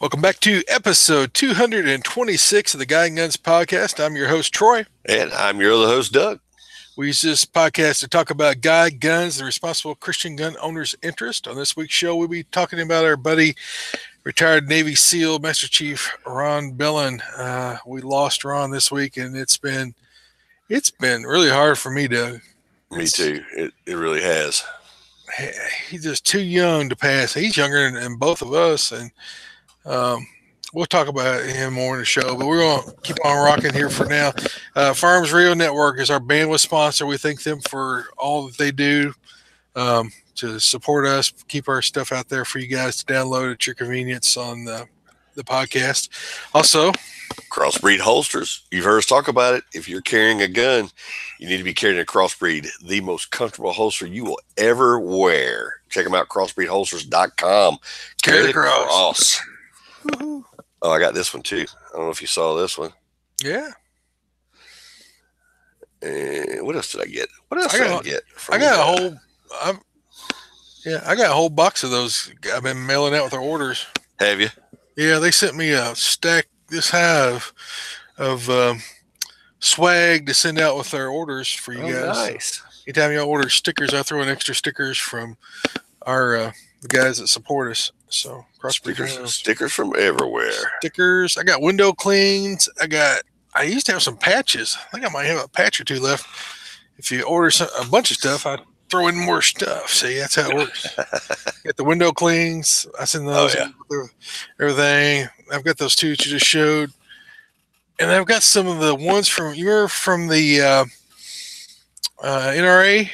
Welcome back to episode 226 of the Guy and Guns podcast. I'm your host, Troy. And I'm your other host, Doug. We use this podcast to talk about guy guns, the responsible Christian gun owner's interest. On this week's show, we'll be talking about our buddy, retired Navy SEAL Master Chief Ron Bellan. We lost Ron this week, and it's been really hard for me, Doug. Me too. It really has. He's just too young to pass. He's younger than both of us, and we'll talk about him more in the show, but we're going to keep on rocking here for now. Farms Radio Network is our bandwidth sponsor. We thank them for all that they do to support us, keep our stuff out there for you guys to download at your convenience on the podcast. Also, Crossbreed holsters. You've heard us talk about it. If you're carrying a gun, you need to be carrying a Crossbreed, the most comfortable holster you will ever wear. Check them out, crossbreedholsters.com. Carry the cross. Oh, I got this one too. I don't know if you saw this one. Yeah. And what else did I get? I got a whole box of those. I've been mailing out with their orders. Have you? Yeah, they sent me a stack this high of swag to send out with their orders for you guys. Nice. Anytime you order stickers, I throw in extra stickers from our the guys that support us. So stickers from everywhere. Stickers. I got window cleans. I used to have some patches. I think I might have a patch or two left. If you order a bunch of stuff, I throw in more stuff. See, that's how it works. Get the window cleans. I send those. Everything. I've got those two that you just showed, and I've got some of the ones from the NRA.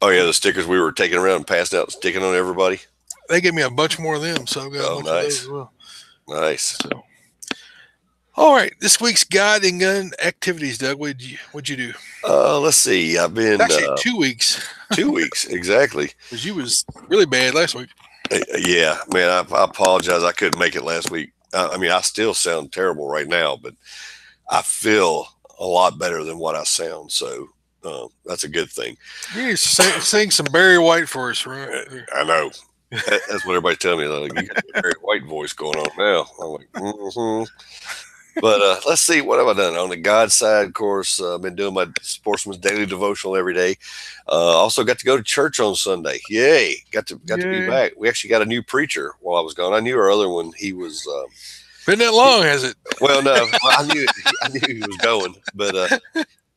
Oh yeah, the stickers we were taking around and passing out and sticking on everybody. They gave me a bunch more of them, so I've got a bunch of those as well. Nice. So, all right, this week's guide and gun activities, Doug. What'd you do? Let's see. I've been actually 2 weeks. 2 weeks exactly. Because you was really bad last week. Yeah, man. I apologize. I couldn't make it last week. I mean, I still sound terrible right now, but I feel a lot better than what I sound. So that's a good thing. You sing some Barry White for us, right? I know. That's what everybody's telling me. Like, you got a Barry White voice going on now. I'm like, mm-hmm. But let's see, what have I done? On the God side, of course, I've been doing my Sportsman's Daily Devotional every day. Also got to go to church on Sunday. Yay. Got to be back. We actually got a new preacher while I was gone. I knew our other one, he was... been that long, has it? Well, no. I knew he was going. But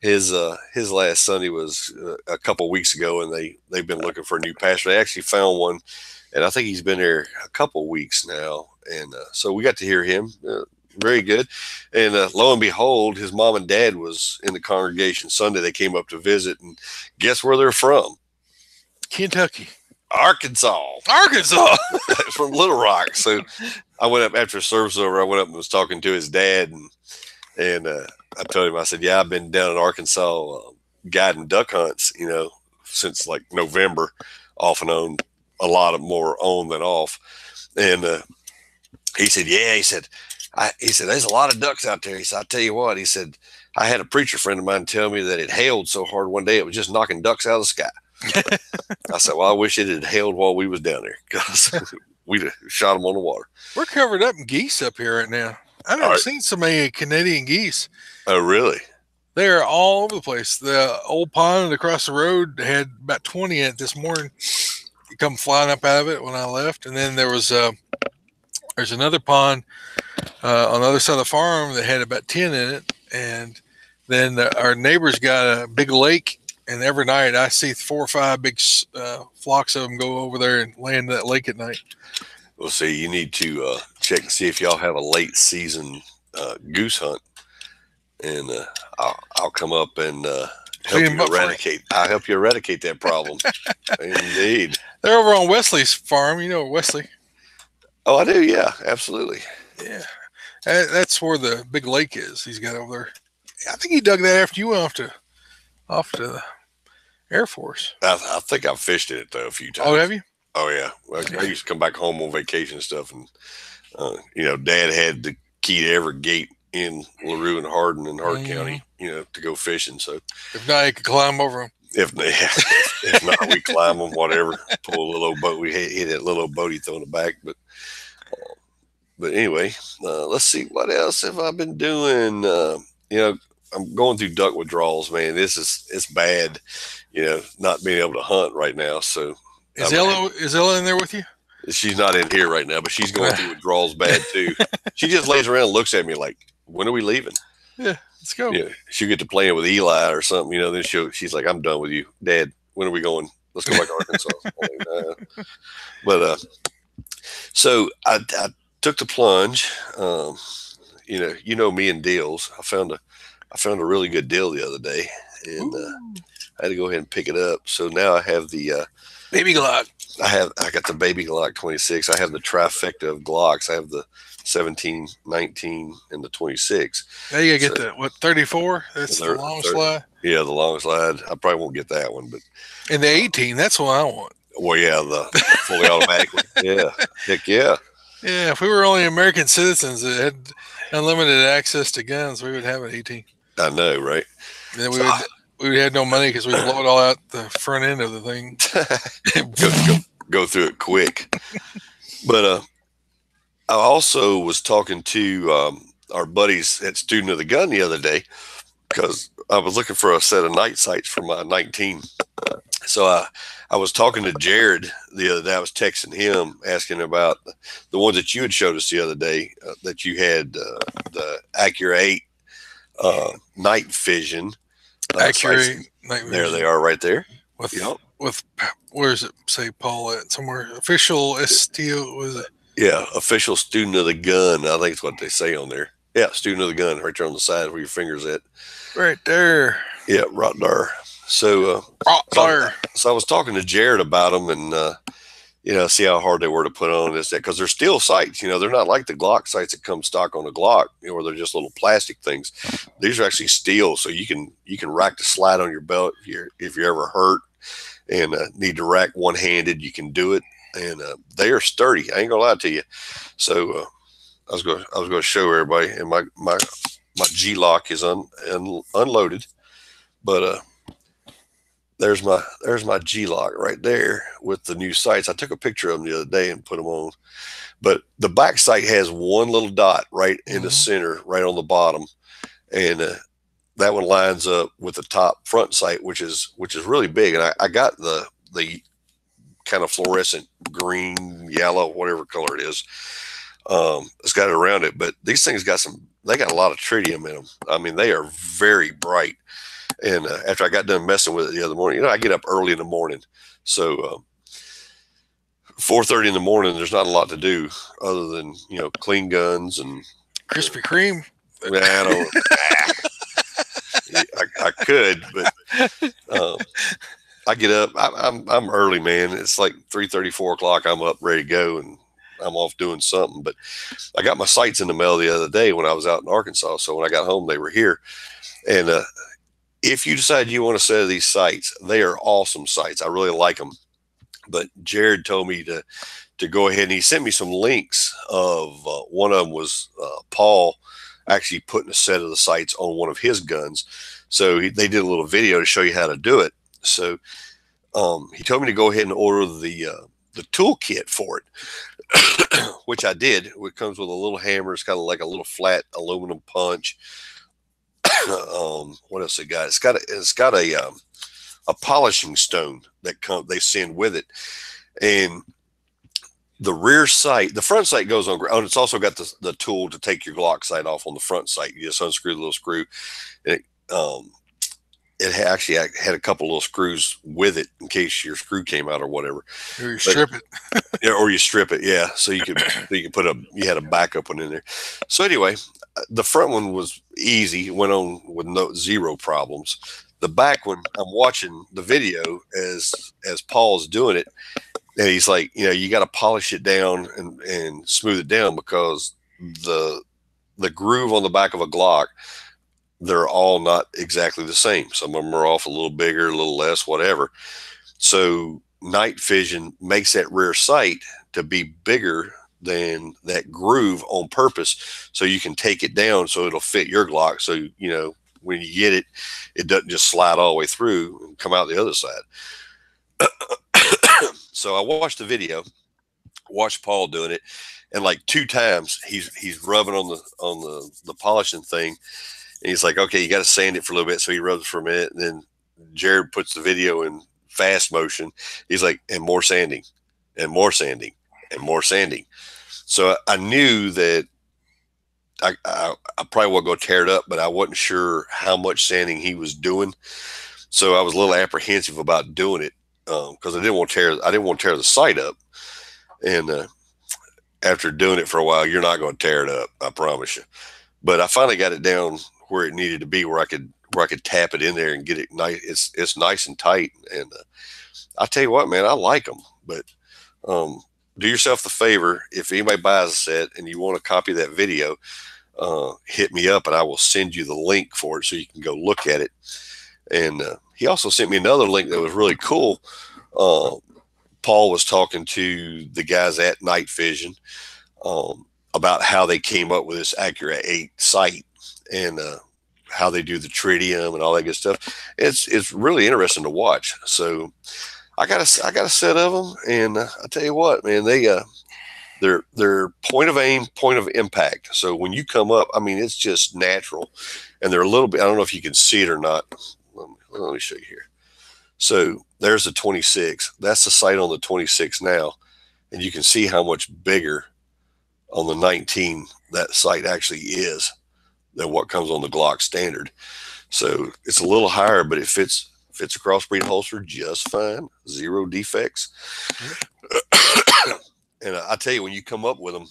his last Sunday was a couple weeks ago, and they've been looking for a new pastor. They actually found one, and I think he's been there a couple weeks now. And so we got to hear him. Very good. And lo and behold, his mom and dad was in the congregation Sunday. They came up to visit, and guess where they're from? Kentucky. Arkansas. From Little Rock. So I went up after service over. I went up and was talking to his dad, and I told him, I said, yeah, I've been down in Arkansas guiding duck hunts, since like November, off and on, a lot of more on than off. And he said, yeah, he said, there's a lot of ducks out there. He said, I tell you what, he said, I had a preacher friend of mine tell me that it hailed so hard one day it was just knocking ducks out of the sky. I said, well, I wish it had hailed while we was down there, because we'd have shot them on the water. We're covered up in geese up here right now. I've never seen so many Canadian geese. Oh, really? They're all over the place. The old pond across the road had about 20 in it this morning. They come flying up out of it when I left. And then there's another pond on the other side of the farm that had about 10 in it. And then our neighbor's got a big lake, and every night I see 4 or 5 big flocks of them go over there and land in that lake at night. Well, see, you need to check and see if y'all have a late season goose hunt, and I'll come up and help you eradicate. I'll help you eradicate that problem. Indeed. They're over on Wesley's farm. You know Wesley? Oh, I do. Yeah, absolutely. Yeah, that's where the big lake is. He's got over there. I think he dug that after you went off to the Air Force. I think I've fished in it though a few times. Oh, have you? Oh yeah. Well, I used to come back home on vacation and stuff, and Dad had the key to every gate in LaRue and Hardin and Hart County, to go fishing. So if not, you could climb over them. If not, we climb them, whatever. Pull a little old boat. We hit that little old boat he threw in the back, but But anyway, let's see what else have I been doing. You know, I'm going through duck withdrawals, man. It's bad. You know, not being able to hunt right now. So Is I'm, Ella in there with you? she's not in here right now, but she's going through withdrawals bad too. She just lays around and looks at me like, "When are we leaving?" Yeah, let's go. You know, she'll get to playing with Eli or something. You know, then she's like, "I'm done with you, Dad. When are we going? Let's go back to Arkansas." Like, but so I took the plunge. You know me and deals. I found a really good deal the other day, and I had to go ahead and pick it up. So now I have the Baby Glock. I got the baby Glock 26. I have the trifecta of Glocks. I have the 17, 19, and the 26. Now you gotta get the 34. That's the long slide. Yeah, the long slide. I probably won't get that one, but and the 18. That's what I want. Well, yeah, the fully automatic. Yeah, heck yeah. Yeah, if we were only American citizens that had unlimited access to guns, we would have an 18. I know, right? And then we would have no money because we blow it all out the front end of the thing. go through it quick. But I also was talking to our buddies at Student of the Gun the other day because I was looking for a set of night sights for my 19. So I was talking to Jared the other day. I was texting him asking about the ones that you had showed us the other day that you had the Acura 8 night vision. Acura 8 night vision. There they are right there. With where does it say Paul at somewhere? Official STO was it? Yeah, official Student of the Gun. I think it's what they say on there. Yeah, Student of the Gun right there on the side where your finger's at. Right there. Yeah, right there. So, so I was talking to Jared about them and, see how hard they were to put on this, because they're steel sights. They're not like the Glock sights that come stock on a Glock, where they're just little plastic things. These are actually steel, so you can rack the slide on your belt if you're ever hurt and need to rack one-handed. You can do it, and they are sturdy. I ain't gonna lie to you. So I was going to show everybody, and my G-lock is unloaded, but there's my G-lock right there with the new sights. I took a picture of them the other day and put them on. But the back sight has one little dot right in the center, right on the bottom, and that one lines up with the top front sight, which is really big. And I got the kind of fluorescent green, yellow, whatever color it is. It's got it around it, but these things got a lot of tritium in them. I mean, they are very bright. And after I got done messing with it the other morning, I get up early in the morning. So 4:30 in the morning, there's not a lot to do other than, clean guns and Krispy Kreme. I could, but I get up. I'm early, man. It's like 3:30, 4 o'clock. I'm up ready to go, and I'm off doing something. But I got my sights in the mail the other day when I was out in Arkansas. So when I got home, they were here. And if you decide you want a set of these sights, they are awesome sights. I really like them. But Jared told me to go ahead, and he sent me some links of one of them was Paul actually putting a set of the sights on one of his guns. So they did a little video to show you how to do it. So he told me to go ahead and order the toolkit for it, which I did. It comes with a little hammer. It's kind of like a little flat aluminum punch. What else they got? It's got a polishing stone that they send with it, and the rear sight, the front sight goes on. And it's also got the tool to take your Glock sight off on the front sight. You just unscrew the little screw, and it actually had a couple little screws with it in case your screw came out or whatever. Or you strip it. Yeah, or you strip it. Yeah, so you you had a backup one in there. So anyway, the front one was easy, went on with zero problems. The back one, I'm watching the video as Paul's doing it, and he's like, you got to polish it down and smooth it down, because the groove on the back of a Glock, they're all not exactly the same. Some of them are off a little bigger, a little less, whatever. So night vision makes that rear sight to be bigger than that groove on purpose, so you can take it down so it'll fit your Glock. So, when you get it, it doesn't just slide all the way through and come out the other side. So I watched the video, watched Paul doing it, and like 2 times he's rubbing on the polishing thing, and he's like, okay, you got to sand it for a little bit. So he rubs for a minute, and then Jared puts the video in fast motion. He's like, and more sanding, and more sanding, and more sanding. So I knew that I probably wasn't going to tear it up, but I wasn't sure how much sanding he was doing. So I was a little apprehensive about doing it because I didn't want to tear the site up. And after doing it for a while, you're not going to tear it up, I promise you. But I finally got it down where it needed to be, where I could tap it in there and get it nice. It's nice and tight. And I tell you what, man, I like them. But do yourself the favor, if anybody buys a set and you want a copy of that video, hit me up and I will send you the link for it so you can go look at it. And he also sent me another link that was really cool. Paul was talking to the guys at Night Vision about how they came up with this Accurate 8 sight and how they do the tritium and all that good stuff. It's really interesting to watch. So I got a set of them, and I tell you what, man, they're point of aim, point of impact. So when you come up, I mean, it's just natural, and they're a little bit. I don't know if you can see it or not. Let me show you here. So there's the 26. That's the sight on the 26 now, and you can see how much bigger on the 19 that sight actually is than what comes on the Glock standard. So it's a little higher, but it fits a crossbreed holster just fine. 0 defects. And I tell you, when you come up with them,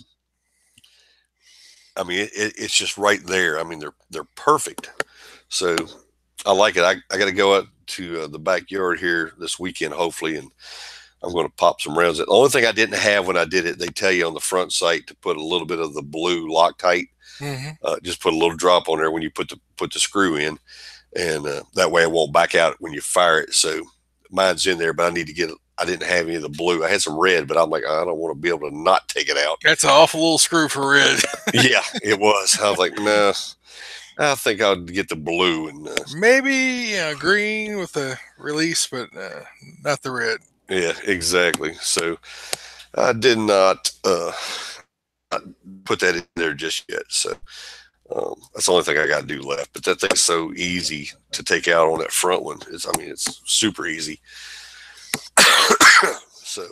I mean, it's just right there. I mean, they're perfect. So I like it. I got to go out to the backyard here this weekend, hopefully, and I'm going to pop some rounds. The only thing I didn't have when I did it, they tell you on the front sight to put a little bit of the blue Loctite. Mm-hmm. Just put a little drop on there when you put the screw in, and that way it won't back out when you fire it. So mine's in there, but I didn't have any of the blue. I had some red, but I'm like, I don't want to be able to not take it out. That's an awful little screw for red. Yeah, it was. I was like, no, I think I'll get the blue and maybe green with a release, but not the red. Yeah, exactly. So I did not put that in there just yet. So that's the only thing I got to do left. But that thing's so easy to take out on that front one. It's super easy. So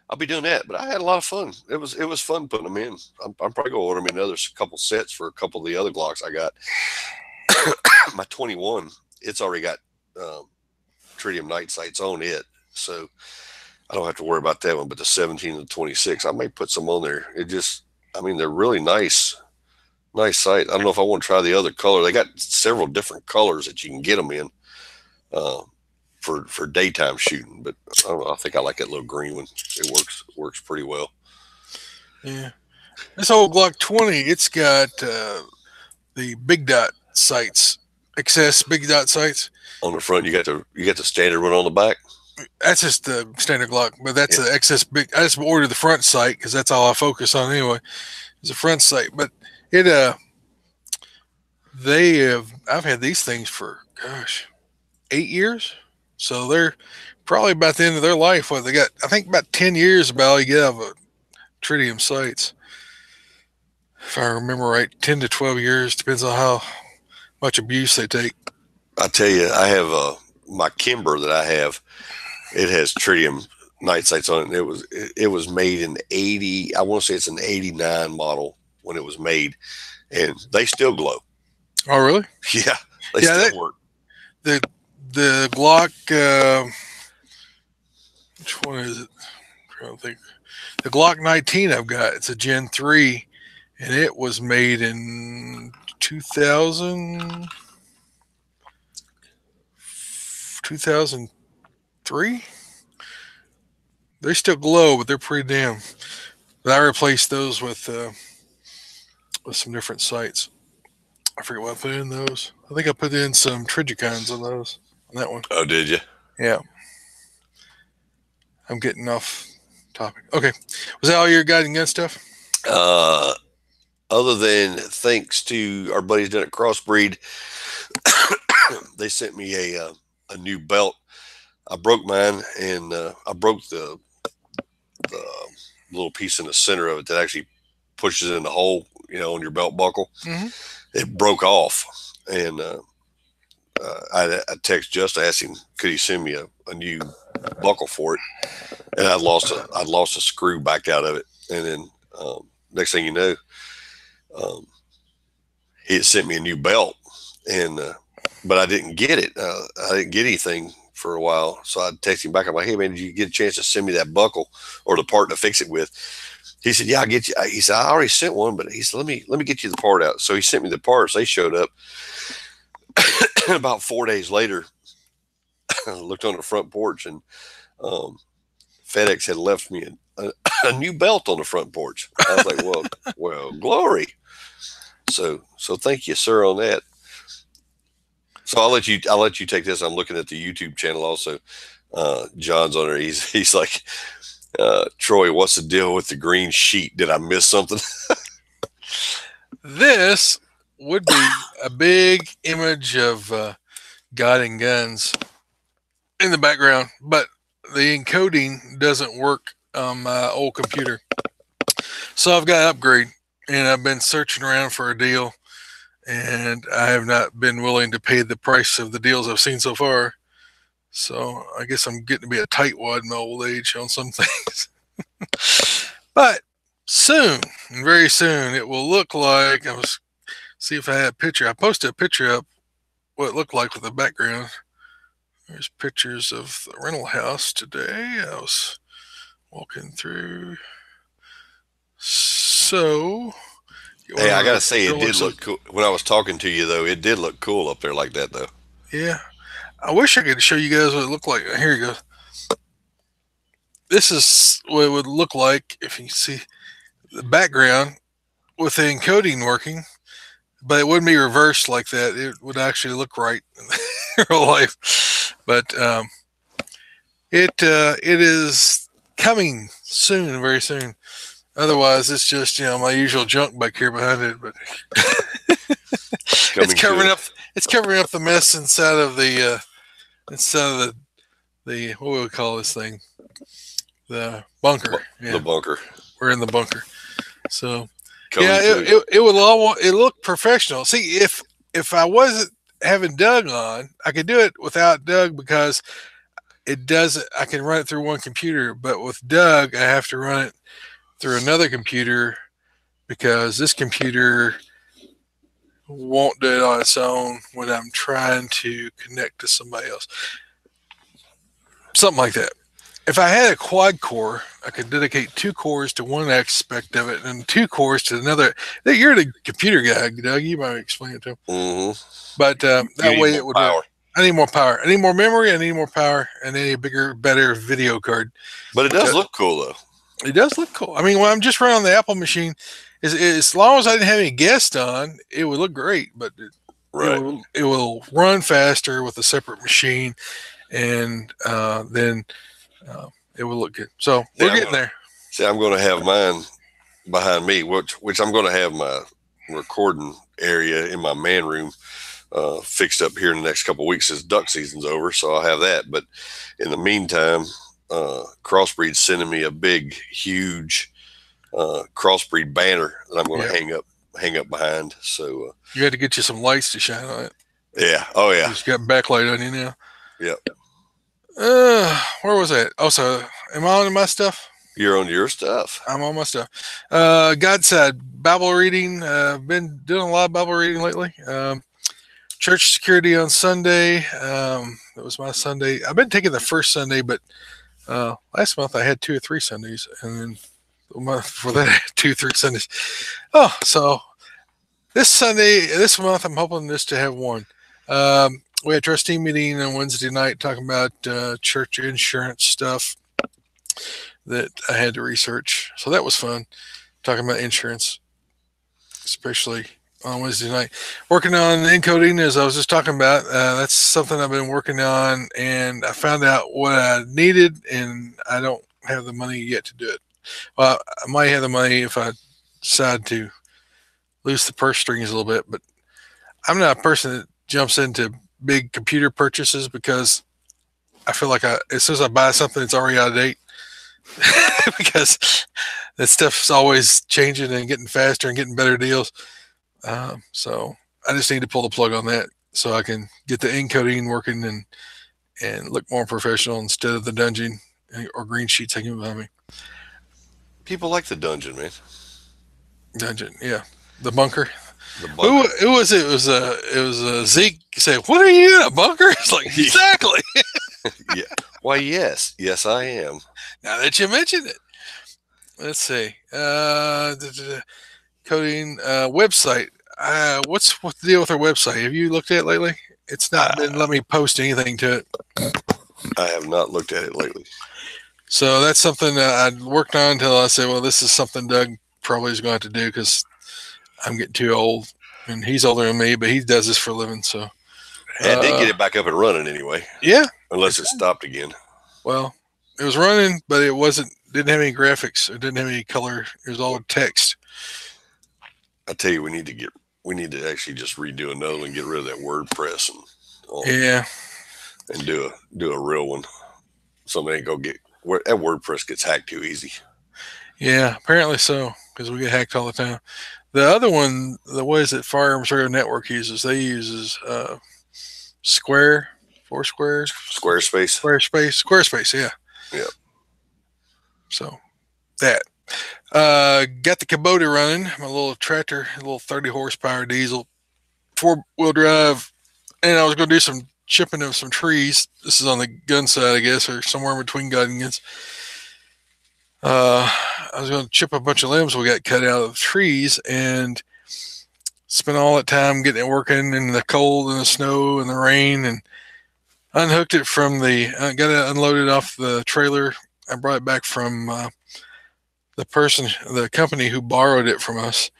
I'll be doing that. But I had a lot of fun. It was fun putting them in. I'm probably going to order me another couple sets for a couple of the other Glocks I got. My 21, it's already got tritium night sights on it. So I don't have to worry about that one. But the 17 and the 26, I may put some on there. They're really nice sight. I don't know if I want to try the other color. They got several different colors that you can get them in for daytime shooting. But I don't know. I think I like that little green one. It works pretty well. Yeah. This old Glock 20, it's got the big dot sights, excess big dot sights. On the front, you got the standard one on the back. That's just the standard Glock, but that's the excess big. I just ordered the front sight because that's all I focus on anyway. It's a front sight, but I've had these things for 8 years, so they're probably about the end of their life. What they got, I think about 10 years about all you get out of a tritium sights. If I remember right, 10 to 12 years, depends on how much abuse they take. I tell you, I have my Kimber that I have. It has tritium night sights on it. It was made in 80. I want to say it's an 89 model when it was made, and they still glow. Oh, really? Yeah, they still work. The Glock. Which one is it? I'm trying to think. The Glock 19 I've got. It's a Gen 3, and it was made in 2000. 2003. They still glow, but they're pretty damn. But I replaced those with some different sights. I forget what I put in those. I think I put in some Trigicons on those. On that one. Oh, did you? Yeah. I'm getting off topic. Okay. Was that all your guiding gun stuff? Other than thanks to our buddies down at Crossbreed, they sent me a new belt. I broke mine, and I broke the little piece in the center of it that actually pushes in the hole, on your belt buckle. Mm-hmm. It broke off, and I text Just, asked him could he send me a new buckle for it, and I'd lost a screw back out of it, and then next thing you know, um, he had sent me a new belt, and but I didn't get it. I didn't get anything for a while, so I texted him back. I'm like, "Hey man, did you get a chance to send me that buckle or the part to fix it with?" He said, "Yeah, I'll get you." He said, "I already sent one, but he said, let me get you the part out." So he sent me the parts. They showed up. About 4 days later, I looked on the front porch, and FedEx had left me a new belt on the front porch. I was like, well, glory. So thank you, sir, on that. So I'll let you take this. I'm looking at the YouTube channel also. John's on there. He's like, Troy, what's the deal with the green sheet? Did I miss something? This would be a big image of God and guns in the background, but the encoding doesn't work on my old computer. So I've got to upgrade, and I've been searching around for a deal, and I have not been willing to pay the price of the deals I've seen so far. So I guess I'm getting to be a tightwad in my old age on some things. But soon, very soon, it will look like, see if I had a picture. I posted a picture up what it looked like with the background. There's pictures of the rental house today. I was walking through. So, hey, I gotta say, it did look cool. When I was talking to you, though, it did look cool up there like that, though. Yeah. I wish I could show you guys what it looked like. Here you go. This is what it would look like if you see the background with the encoding working, but it wouldn't be reversed like that. It would actually look right in real life. But it is coming soon, very soon. Otherwise, it's just my usual junk back here behind it. But it's covering up. It's covering up the mess inside of the what do we call this thing? The bunker. Yeah. The bunker. We're in the bunker. So it would all look professional. See, if I wasn't having Doug on, I could do it without Doug because it doesn't. I can run it through one computer, but with Doug, I have to run it through another computer because this computer won't do it on its own when I'm trying to connect to somebody else. Something like that. If I had a quad core, I could dedicate 2 cores to one aspect of it and 2 cores to another. You're the computer guy, Doug. You might explain it to him. Mm-hmm. But that way it would work. I need more power. I need more memory. I need more power. And I need a bigger, better video card. But it does look cool, though. It does look cool. I mean, when I'm just running on the Apple machine, as long as I didn't have any guests on, it would look great. But it will run faster with a separate machine, and then it will look good. So we're getting there. See, I'm going to have mine behind me, which I'm going to have my recording area in my man room fixed up here in the next couple of weeks as duck season's over. So I'll have that. But in the meantime, Crossbreed's sending me a big, huge Crossbreed banner that I'm going to hang up behind. So you had to get you some lights to shine on it. Yeah. Oh yeah. You just got backlight on you now. Yep. Where was that? Oh, so am I on my stuff? You're on your stuff. I'm on my stuff. God said Bible reading. Been doing a lot of Bible reading lately. Church security on Sunday. That was my Sunday. I've been taking the first Sunday, but last month I had 2 or 3 Sundays, and then the month before that I had 2 or 3 Sundays. Oh, so this month I'm hoping just to have 1. We had a trustee meeting on Wednesday night talking about church insurance stuff that I had to research. So that was fun, talking about insurance, especially on Wednesday night. Working on encoding, as I was just talking about, that's something I've been working on, and I found out what I needed, and I don't have the money yet to do it. Well, I might have the money if I decide to loose the purse strings a little bit, but I'm not a person that jumps into big computer purchases because I feel like as soon as I buy something, it's already out of date. because that stuff's always changing and getting faster and getting better deals. So I just need to pull the plug on that so I can get the encoding working and look more professional instead of the dungeon or green sheets hanging behind me. People like the dungeon, man. Dungeon, yeah, the bunker. The bunker. Who was it? It was Zeke said, "What are you in a bunker?" It's like exactly. Yeah. Why, yes, I am. Now that you mentioned it, let's see. Coding website. What's the deal with our website? Have you looked at it lately? It's not been let me post anything to it. I have not looked at it lately. So that's something that I worked on until I said, well, this is something Doug probably is going to have to do because I'm getting too old, and he's older than me, but he does this for a living. So I did get it back up and running anyway. Yeah. Unless it stopped again. Well, it was running, but it didn't have any graphics. It didn't have any color. It was all text. I tell you, we need to actually just redo another one and get rid of that WordPress Yeah. and do a real one. Somebody ain't go get that WordPress gets hacked too easy. Yeah, apparently so, because we get hacked all the time. The other one, the ways that Firearms Radio Network uses, they uses Squarespace, yeah. Yeah. So that. Got the Kubota running, my little tractor, a little 30 horsepower diesel, 4-wheel drive, and I was going to do some chipping of some trees. This is on the gun side, I guess, or somewhere in between gun and guns. I was going to chip a bunch of limbs we got cut out of the trees and spent all that time getting it working in the cold and the snow and the rain, and unhooked it from got it unloaded off the trailer. I brought it back from the company who borrowed it from us,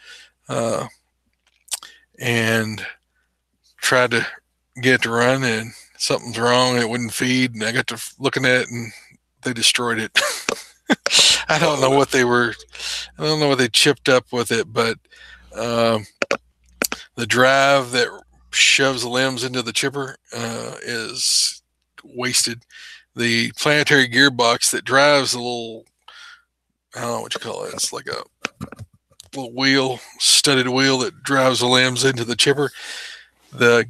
and tried to get it to run, and something's wrong. It wouldn't feed, and I got to looking at it, and they destroyed it. I don't know what they chipped up with it, but the drive that shoves the limbs into the chipper is wasted. The planetary gearbox that drives the little, I don't know what you call it. It's like a little studded wheel that drives the limbs into the chipper. The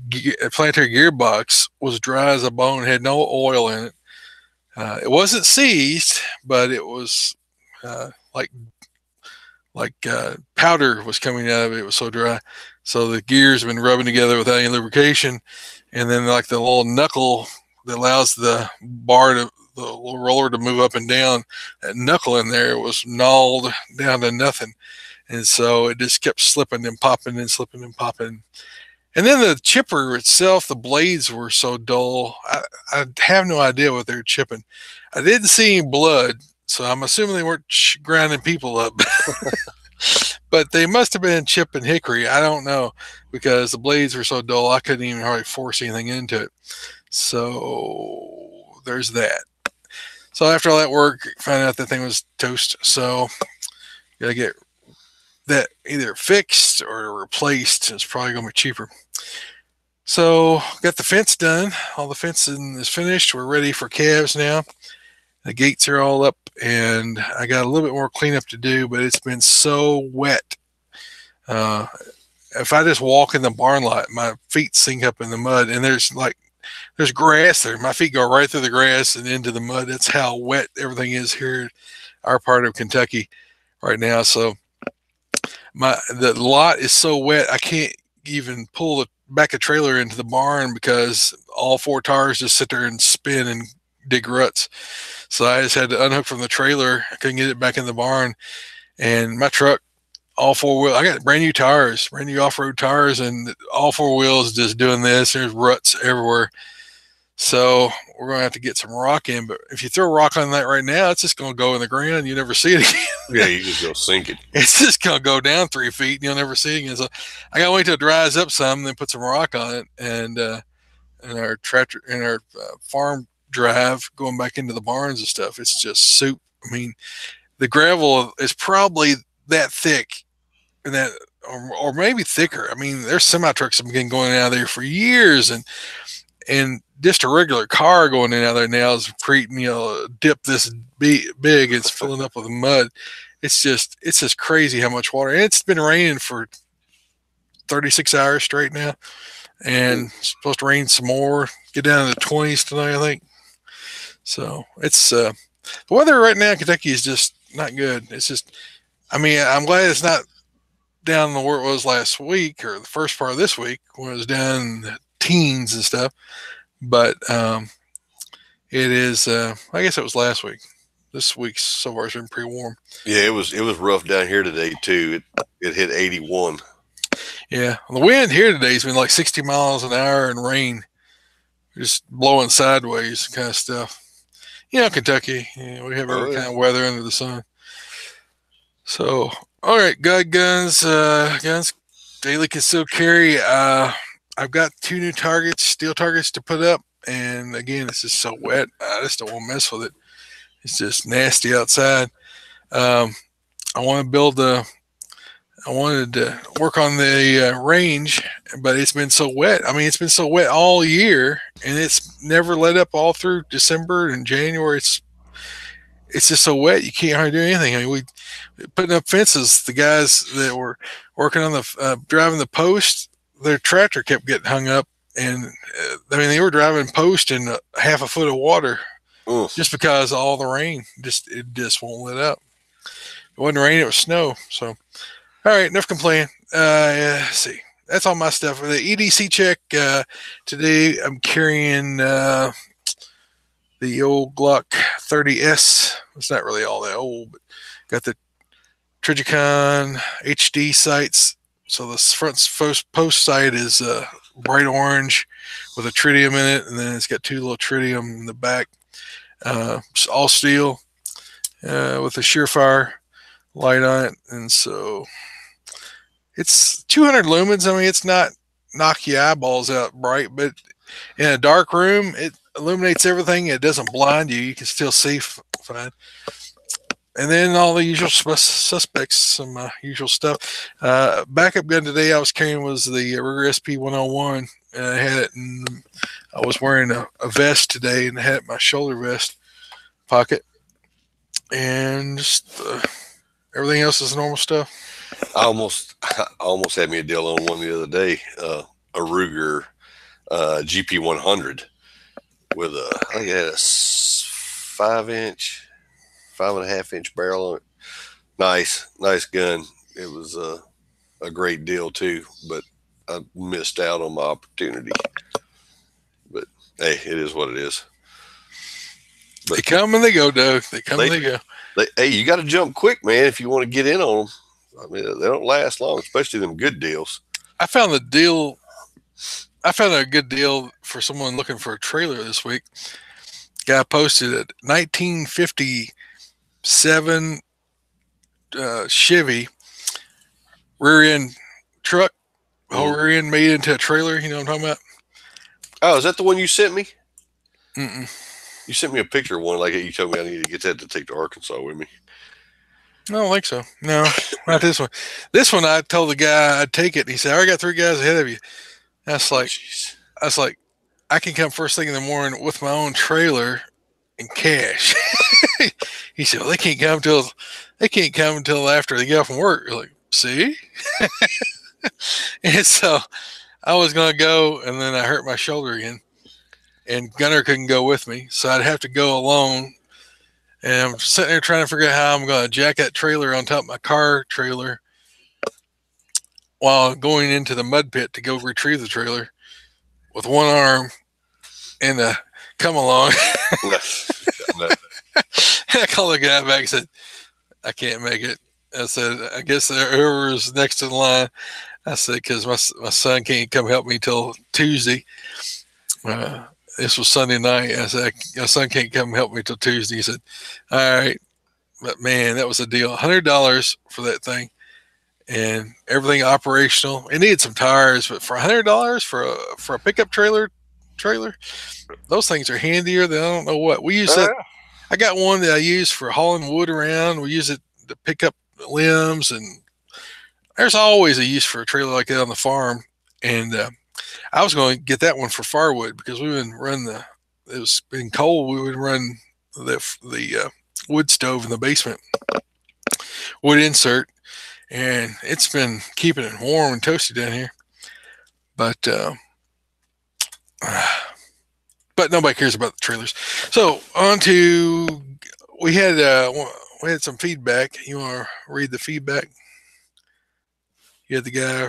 planetary gearbox was dry as a bone, had no oil in it. It wasn't seized, but it was like powder was coming out of it. It was so dry. So the gears have been rubbing together without any lubrication. And then like the little knuckle that allows the little roller to move up and down, that knuckle in there was gnawed down to nothing. And so it just kept slipping and popping and slipping and popping. And then the chipper itself, the blades were so dull. I have no idea what they were chipping. I didn't see any blood, so I'm assuming they weren't grinding people up. But they must have been chipping hickory. I don't know, because the blades were so dull, I couldn't even hardly force anything into it. So there's that. So after all that work, found out that thing was toast. So gotta get that either fixed or replaced. It's probably going to be cheaper. So got the fence done. All the fencing is finished. We're ready for calves now. The gates are all up, and I got a little bit more cleanup to do, but it's been so wet. If I just walk in the barn lot, my feet sink up in the mud, and there's grass there. My feet go right through the grass and into the mud. That's how wet everything is here in our part of Kentucky right now. So the lot is so wet, I can't even pull the back a trailer into the barn because all 4 tires just sit there and spin and dig ruts. So I just had to unhook from the trailer. I couldn't get it back in the barn. And my truck, all 4 wheels, I got brand new tires, brand new off-road tires, and all 4 wheels just doing this. There's ruts everywhere. So we're going to have to get some rock in. But if you throw rock on that right now, it's just going to go in the ground. You never see it again. Yeah, you just go sink it. It's just going to go down 3 feet, and you'll never see it again. So I got to wait till it dries up some, then put some rock on it. And in our tractor, in our farm drive, going back into the barns and stuff, it's just soup. I mean, the gravel is probably that thick, and that, or maybe thicker. I mean, there's semi trucks that have been going out of there for years, and and just a regular car going in and out there now is creating, a dip this big. It's filling up with mud. It's just crazy how much water. And it's been raining for 36 hours straight now, and it's supposed to rain some more. Get down to the 20s tonight, I think. So it's the weather right now in Kentucky is just not good. It's just, I mean, I'm glad it's not down where it was last week or the first part of this week when it was down in the teens and stuff. But it is. I guess it was last week. This week's so far has been pretty warm. Yeah, it was rough down here today too. It hit 81. Yeah, the wind here today has been like 60 miles an hour and rain, just blowing sideways kind of stuff. Kentucky, we have every kind of weather under the sun. So, all right, guns, daily concealed carry. I've got 2 new targets, steel targets to put up, and again, it's just so wet. I just don't want to mess with it. It's just nasty outside. I want to build I wanted to work on the range, but it's been so wet. I mean, it's been so wet all year, and it's never let up all through December and January. It's just so wet you can't hardly do anything. I mean, we putting up fences. The guys that were working on the driving the post, their tractor kept getting hung up, and I mean they were driving post in half a foot of water. Oof. Just because of all the rain. It just won't let up. It wasn't rain; it was snow. So, all right, enough complaining. Let's see. That's all my stuff. The EDC check today. I'm carrying the old Glock 30S. It's not really all that old, but got the Trigicon HD sights. So the front post sight is bright orange with a tritium in it, and then it's got 2 little tritium in the back. All steel with a Surefire light on it, and so it's 200 lumens. I mean, it's not knock your eyeballs out bright, but in a dark room, it illuminates everything. It doesn't blind you. You can still see fine. And then all the usual suspects, some usual stuff. Backup gun today I was carrying was the Ruger SP-101. And I had it, and I was wearing a vest today, and I had it in my shoulder vest pocket. And just everything else is normal stuff. I almost had me a deal on one the other day. A Ruger GP100 with I think it had a 5-inch, 5.5-inch barrel on it. Nice gun. It was a great deal too, but I missed out on my opportunity. But hey, it is what it is. But they come and they go, Doug. They come and they go. Hey, you got to jump quick, man, if you want to get in on them. I mean, they don't last long, especially them good deals. I found a good deal for someone looking for a trailer this week. Guy posted a 1957 Chevy rear end truck. Whole rear end made into a trailer. You know what I'm talking about? Oh, is that the one you sent me? Mm-mm. You sent me a picture of one like that. You told me I needed to get that to take to Arkansas with me. I don't think so. No, not this one. This one, I told the guy I'd take it. And he said, I got 3 guys ahead of you. And I was like, I can come first thing in the morning with my own trailer and cash. He said, well, they can't come until after they get off from work. You're like, see? And so I was going to go, and then I hurt my shoulder again. And Gunner couldn't go with me, so I'd have to go alone. And I'm sitting there trying to figure out how I'm going to jack that trailer on top of my car trailer while going into the mud pit to go retrieve the trailer with one arm and a come along. No. I called the guy back and said, I can't make it. I said, I guess whoever's next in line. I said, because my son can't come help me till Tuesday. This was Sunday night. I said, my son can't come help me till Tuesday. He said, all right. But man, that was a deal. $100 for that thing. And everything operational. It needed some tires, but for $100 for a pickup trailer, those things are handier than I don't know what. We use that. I got one that I use for hauling wood around. We use it to pick up limbs, and there's always a use for a trailer like that on the farm. And I was going to get that one for firewood because we would run it was been cold. We would run the wood stove in the basement, wood insert, and it's been keeping it warm and toasty down here. But but nobody cares about the trailers. So on to we had some feedback. You want to read the feedback? You had the guy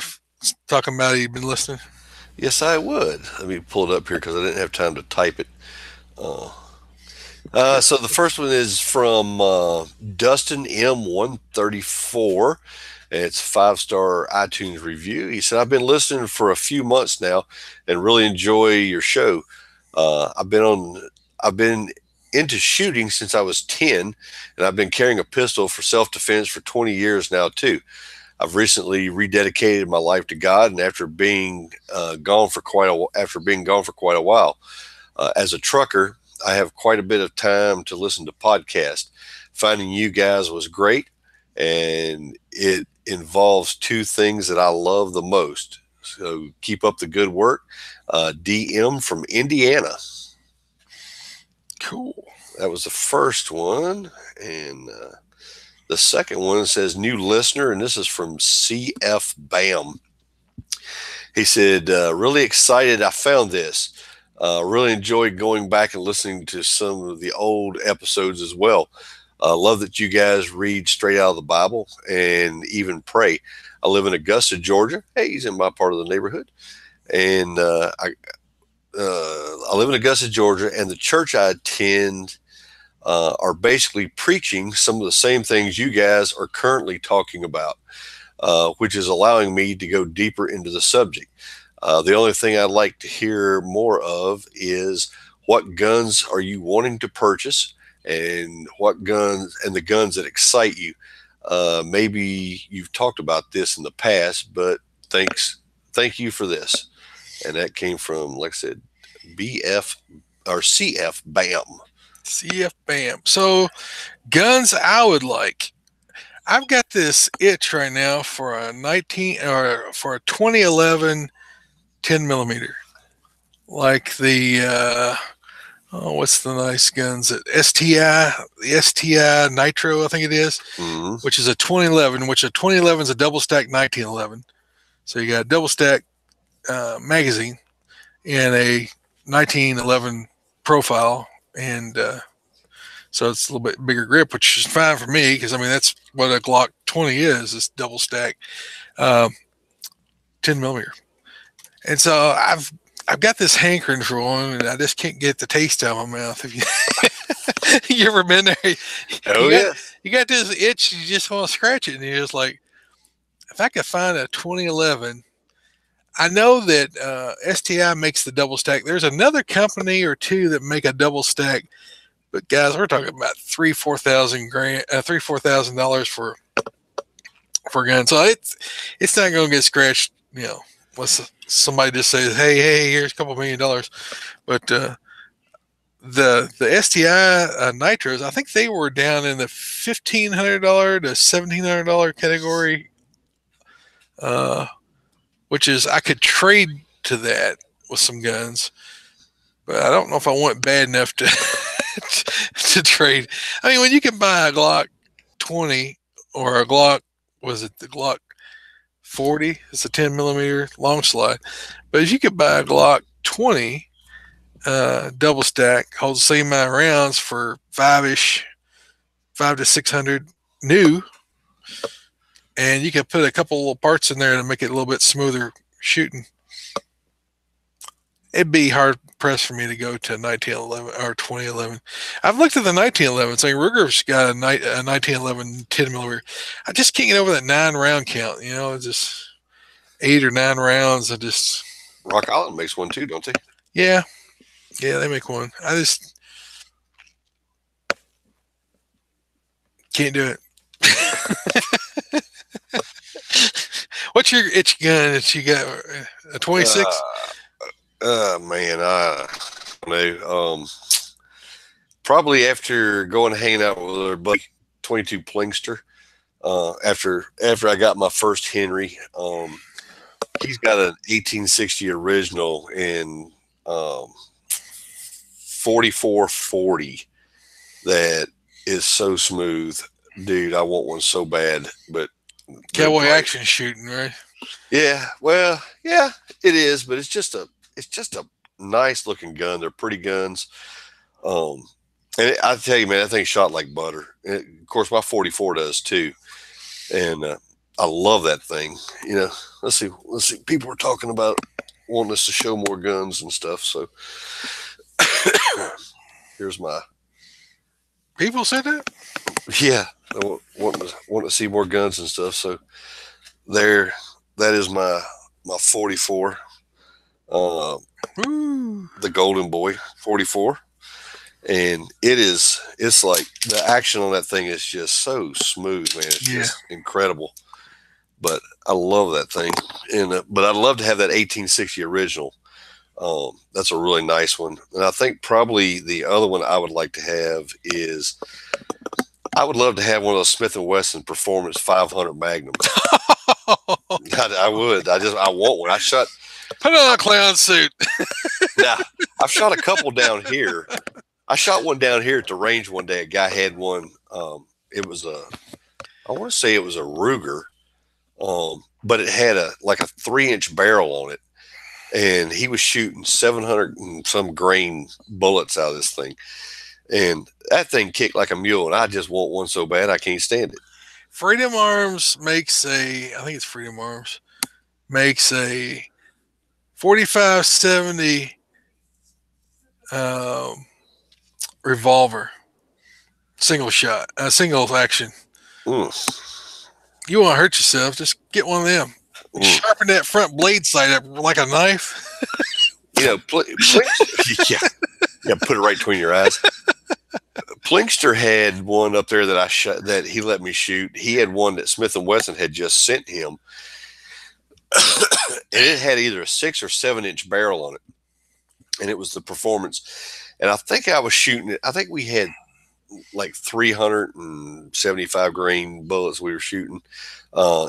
talking about he'd been listening. Yes, I would. Let me pull it up here because I didn't have time to type it. So the first one is from Dustin M134. It's 5-star iTunes review. He said, "I've been listening for a few months now and really enjoy your show. I've been into shooting since I was 10, and I've been carrying a pistol for self-defense for 20 years now too. I've recently rededicated my life to God, and after being gone for quite a while, as a trucker, I have quite a bit of time to listen to podcasts. Finding you guys was great, and it involves two things that I love the most. So keep up the good work. DM from Indiana." Cool. That was the first one, and the second one says new listener, and this is from CF Bam. He said, "Really excited I found this. Really enjoyed going back and listening to some of the old episodes as well. Love that you guys read straight out of the Bible and even pray. I live in Augusta, Georgia." Hey, he's in my part of the neighborhood. And I live in Augusta, Georgia, and the church I attend are basically preaching some of the same things you guys are currently talking about, which is allowing me to go deeper into the subject. The only thing I'd like to hear more of is what guns are you wanting to purchase, and what guns and the guns that excite you. Maybe you've talked about this in the past, but thank you for this. And that came from, like I said, BF or CF Bam. CF Bam. So guns I would like. I've got this itch right now for a 2011 10 millimeter, like the what's the nice guns at the STI Nitro, I think it is, which is a 2011. Which a 2011 is a double stack 1911. So you got a double stack magazine and a 1911 profile, and so it's a little bit bigger grip, which is fine for me because I mean that's what a Glock 20 is. This double stack 10 millimeter, and so I've got this hankering for one, and I just can't get the taste out of my mouth. If you ever been there? You got this itch, you just want to scratch it, and you're just like, if I could find a 2011. I know that STI makes the double stack. There's another company or two that make a double stack, but guys, we're talking about $4,000 for a gun. So it's not going to get scratched, unless somebody just says, "Hey, here's a couple $1 million." But the STI nitros, I think they were down in the $1,500 to $1,700 category. Which is I could trade to that with some guns, but I don't know if I want bad enough to to trade. I mean, when you can buy a Glock 20 or a Glock, was it the Glock 40? It's a 10 millimeter long slide, but if you could buy a Glock 20 double stack, holds the same amount of rounds for $5 to $600 new. And you could put a couple little parts in there to make it a little bit smoother shooting. It'd be hard pressed for me to go to 1911 or 2011. I've looked at the 1911. Saying Ruger's got a 1911 10 millimeter. I just can't get over that 9 round count. Just 8 or 9 rounds. I just Rock Island makes one too, don't they? Yeah, they make one. I just can't do it. What's your itch gun that you got? A 26? Man, I don't know. Probably after going and hanging out with our buddy 22 Plingster. After I got my first Henry, He's got an 1860 original in 4440 that is so smooth, dude. I want one so bad, but Cowboy action shooting, right? yeah, well, yeah, it is, but it's just a nice looking gun. They're pretty guns. Um, and I tell you, man, that thing shot like butter. Of course, my 44 does too, and I love that thing. You know, let's see. People were talking about wanting us to show more guns and stuff. So here's my People said that. yeah. Want to see more guns and stuff. So there, that is my 44. Uh, Ooh. the Golden Boy 44, and it's like the action on that thing is just so smooth, man. It's just incredible. But I love that thing, and but I'd love to have that 1860 original. That's a really nice one, and I think probably the other one I would like to have is I would love to have one of those Smith and Wesson Performance 500 Magnum. I would. I want one. I shot. Put on a clown suit. Now I've shot a couple down here. I shot one down here at the range one day. A guy had one. It was I want to say it was a Ruger, but it had like a 3-inch barrel on it, and he was shooting 700 and some grain bullets out of this thing, and that thing kicked like a mule. And I just want one so bad I can't stand it. Freedom Arms makes I think it's Freedom Arms, makes a 4570 revolver, single shot, single action. You want to hurt yourself? Just get one of them. Sharpen that front blade sight up like a knife. You know, yeah, put it right between your eyes. Plinkster had one up there that I shot that he let me shoot. He had one that Smith and Wesson had just sent him, and it had either a 6 or 7-inch barrel on it, and it was the Performance. And I think I was shooting it. I think we had like 375 grain bullets we were shooting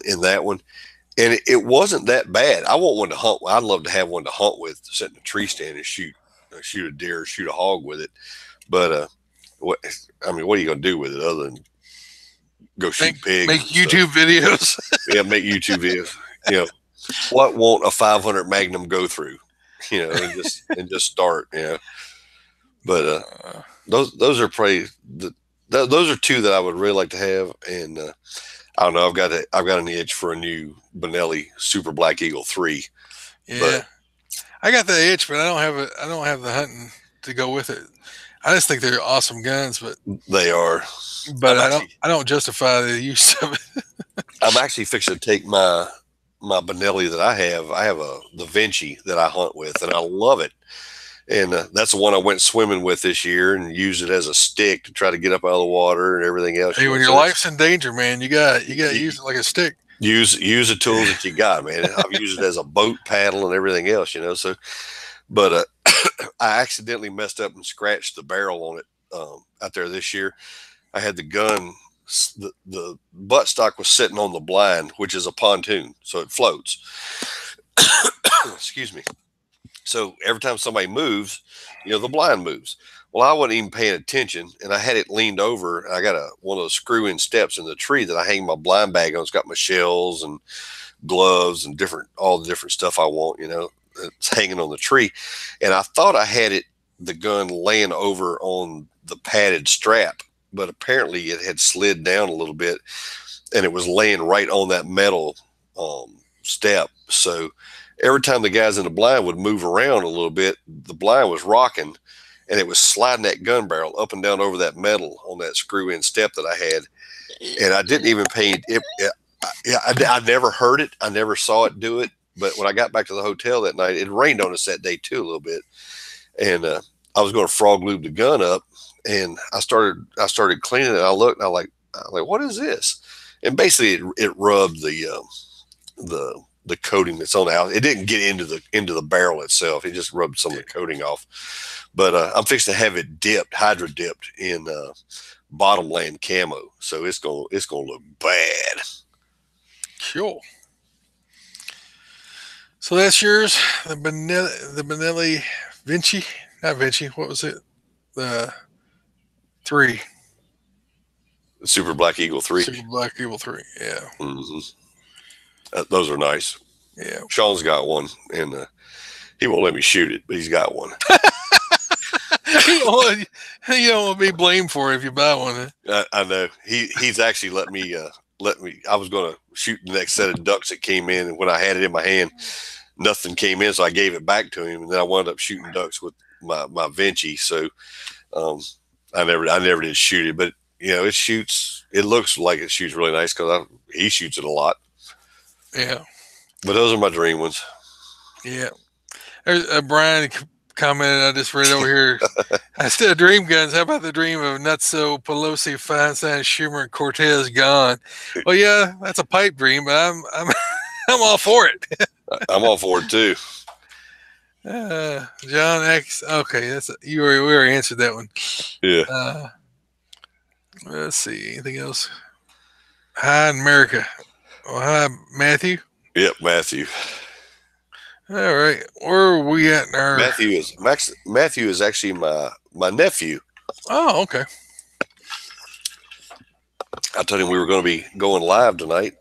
in that one, and it wasn't that bad. I want one to hunt. I'd love to have one to hunt with, to sit in a tree stand and shoot a deer, shoot a hog with it. But what are you going to do with it other than go shoot pigs? Make YouTube videos. Yeah, make YouTube videos. You know, what won't a 500 Magnum go through? You know, and just start. You know, but those are probably those are two that I would really like to have. And I don't know. I've got an itch for a new Benelli Super Black Eagle 3. Yeah, but I got the itch, but I don't have the hunting to go with it. I just think they're awesome guns, but they are. But I don't justify the use of it. I'm actually fixing to take my Benelli that I have. I have a Da Vinci that I hunt with, and I love it. And that's the one I went swimming with this year and used it as a stick to try to get up out of the water and everything else. Hey, when your life's in danger, man, you got to use it like a stick. Use the tools that you got, man. I've used it as a boat paddle and everything else, you know. So, but I accidentally messed up and scratched the barrel on it out there this year. I had the gun, the buttstock was sitting on the blind, which is a pontoon, so it floats. Excuse me. So every time somebody moves, you know, the blind moves. Well, I wasn't even paying attention, and I had it leaned over. I got one of those screw-in steps in the tree that I hang my blind bag on. It's got my shells and gloves and all the different stuff I want, you know. It's hanging on the tree. And I thought I had the gun laying over on the padded strap, but apparently it had slid down a little bit, and it was laying right on that metal step. So every time the guys in the blind would move around a little bit, the blind was rocking, and it was sliding that gun barrel up and down over that metal on that screw-in step that I had. And I didn't even pay it. I never heard it. I never saw it do it. But when I got back to the hotel that night, it rained on us that day too a little bit. And I was going to frog lube the gun up, and I started cleaning it. I looked, and I'm like, what is this? And basically, it rubbed the coating that's on the out. It didn't get into the barrel itself. It just rubbed some of the coating off. But I'm fixing to have it hydro dipped in bottomland camo. So it's gonna look bad. Cool. So that's yours. The Benelli Vinci, not Vinci. What was it? The 3 Super Black Eagle 3. Super Black Eagle 3. Yeah, Hmm. Those are nice. yeah. Sean's got one, and he won't let me shoot it, but he's got one. you don't want you don't want to be blamed for it if you buy one. I know he's actually let me. I was going to shoot the next set of ducks that came in, and when I had it in my hand, nothing came in, so I gave it back to him, and then I wound up shooting ducks with my Vinci. So I never did shoot it, but it shoots. It looks like it shoots really nice because he shoots it a lot. Yeah, but those are my dream ones. yeah. There's Brian commented. I just read over here. Instead of dream guns, how about the dream of Nutso, Pelosi, Feinstein, Schumer, and Cortez gone? Well, yeah, that's a pipe dream, but I'm I'm all for it. I'm all for it too. John X. Okay, we already answered that one. Yeah. Let's see. Anything else? Hi, America. Oh, hi, Matthew. Yep, Matthew. All right, where are we at in our... Matthew is actually my nephew. Oh, okay. I told him we were going to be going live tonight.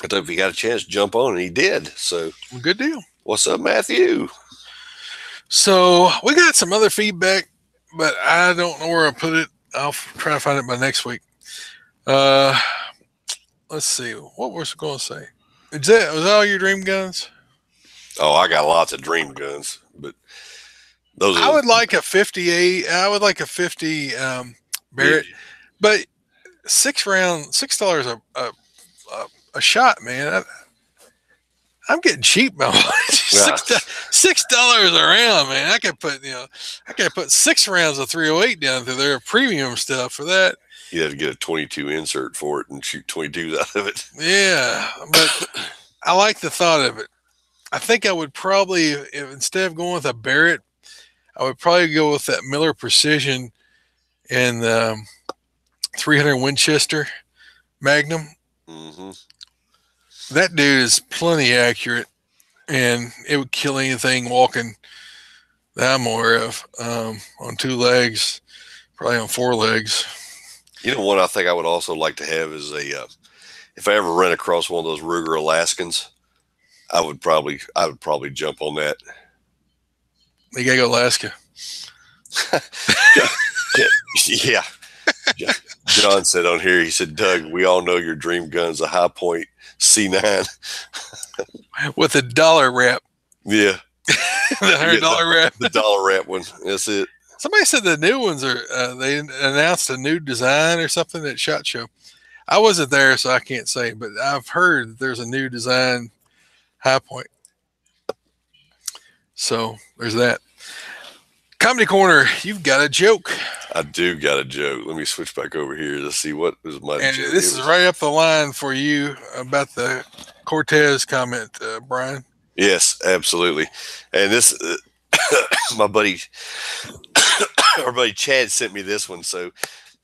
I told him if he got a chance, jump on, and he did. So good deal. What's up, Matthew? So we got some other feedback, but I don't know where I put it. I'll try to find it by next week. Let's see. What was I going to say? Was that all your dream guns? Oh, I got lots of dream guns, but those. I would like a 58. I would like a 50 Barrett, but $6 a shot, man. I'm getting cheap now. $6 a round, man. I could put 6 rounds of 308 down through there, premium stuff for that. You have to get a 22 insert for it and shoot 22s out of it. Yeah, but I like the thought of it. I think I would probably, instead of going with a Barrett, I would probably go with that Miller Precision and 300 Winchester Magnum. Mm-hmm. That dude is plenty accurate, and it would kill anything walking that I'm aware of on 2 legs, probably on 4 legs. You know, one I think I would also like to have is if I ever run across one of those Ruger Alaskans, I would probably jump on that. You gotta go Alaska. Yeah. John said on here, he said, Doug, we all know your dream gun's a High Point C9 with a dollar wrap. Yeah. The $100 wrap. The dollar wrap one. That's it. Somebody said the new ones are, they announced a new design or something at SHOT Show. I wasn't there, so I can't say, but I've heard that there's a new design High Point. So there's that. Comedy Corner, you've got a joke. I do got a joke. Let me switch back over here to see what is my and joke. This is right up the line for you about the Cortez comment, Brian. Yes, absolutely. And this, my buddy, our buddy Chad sent me this one. So,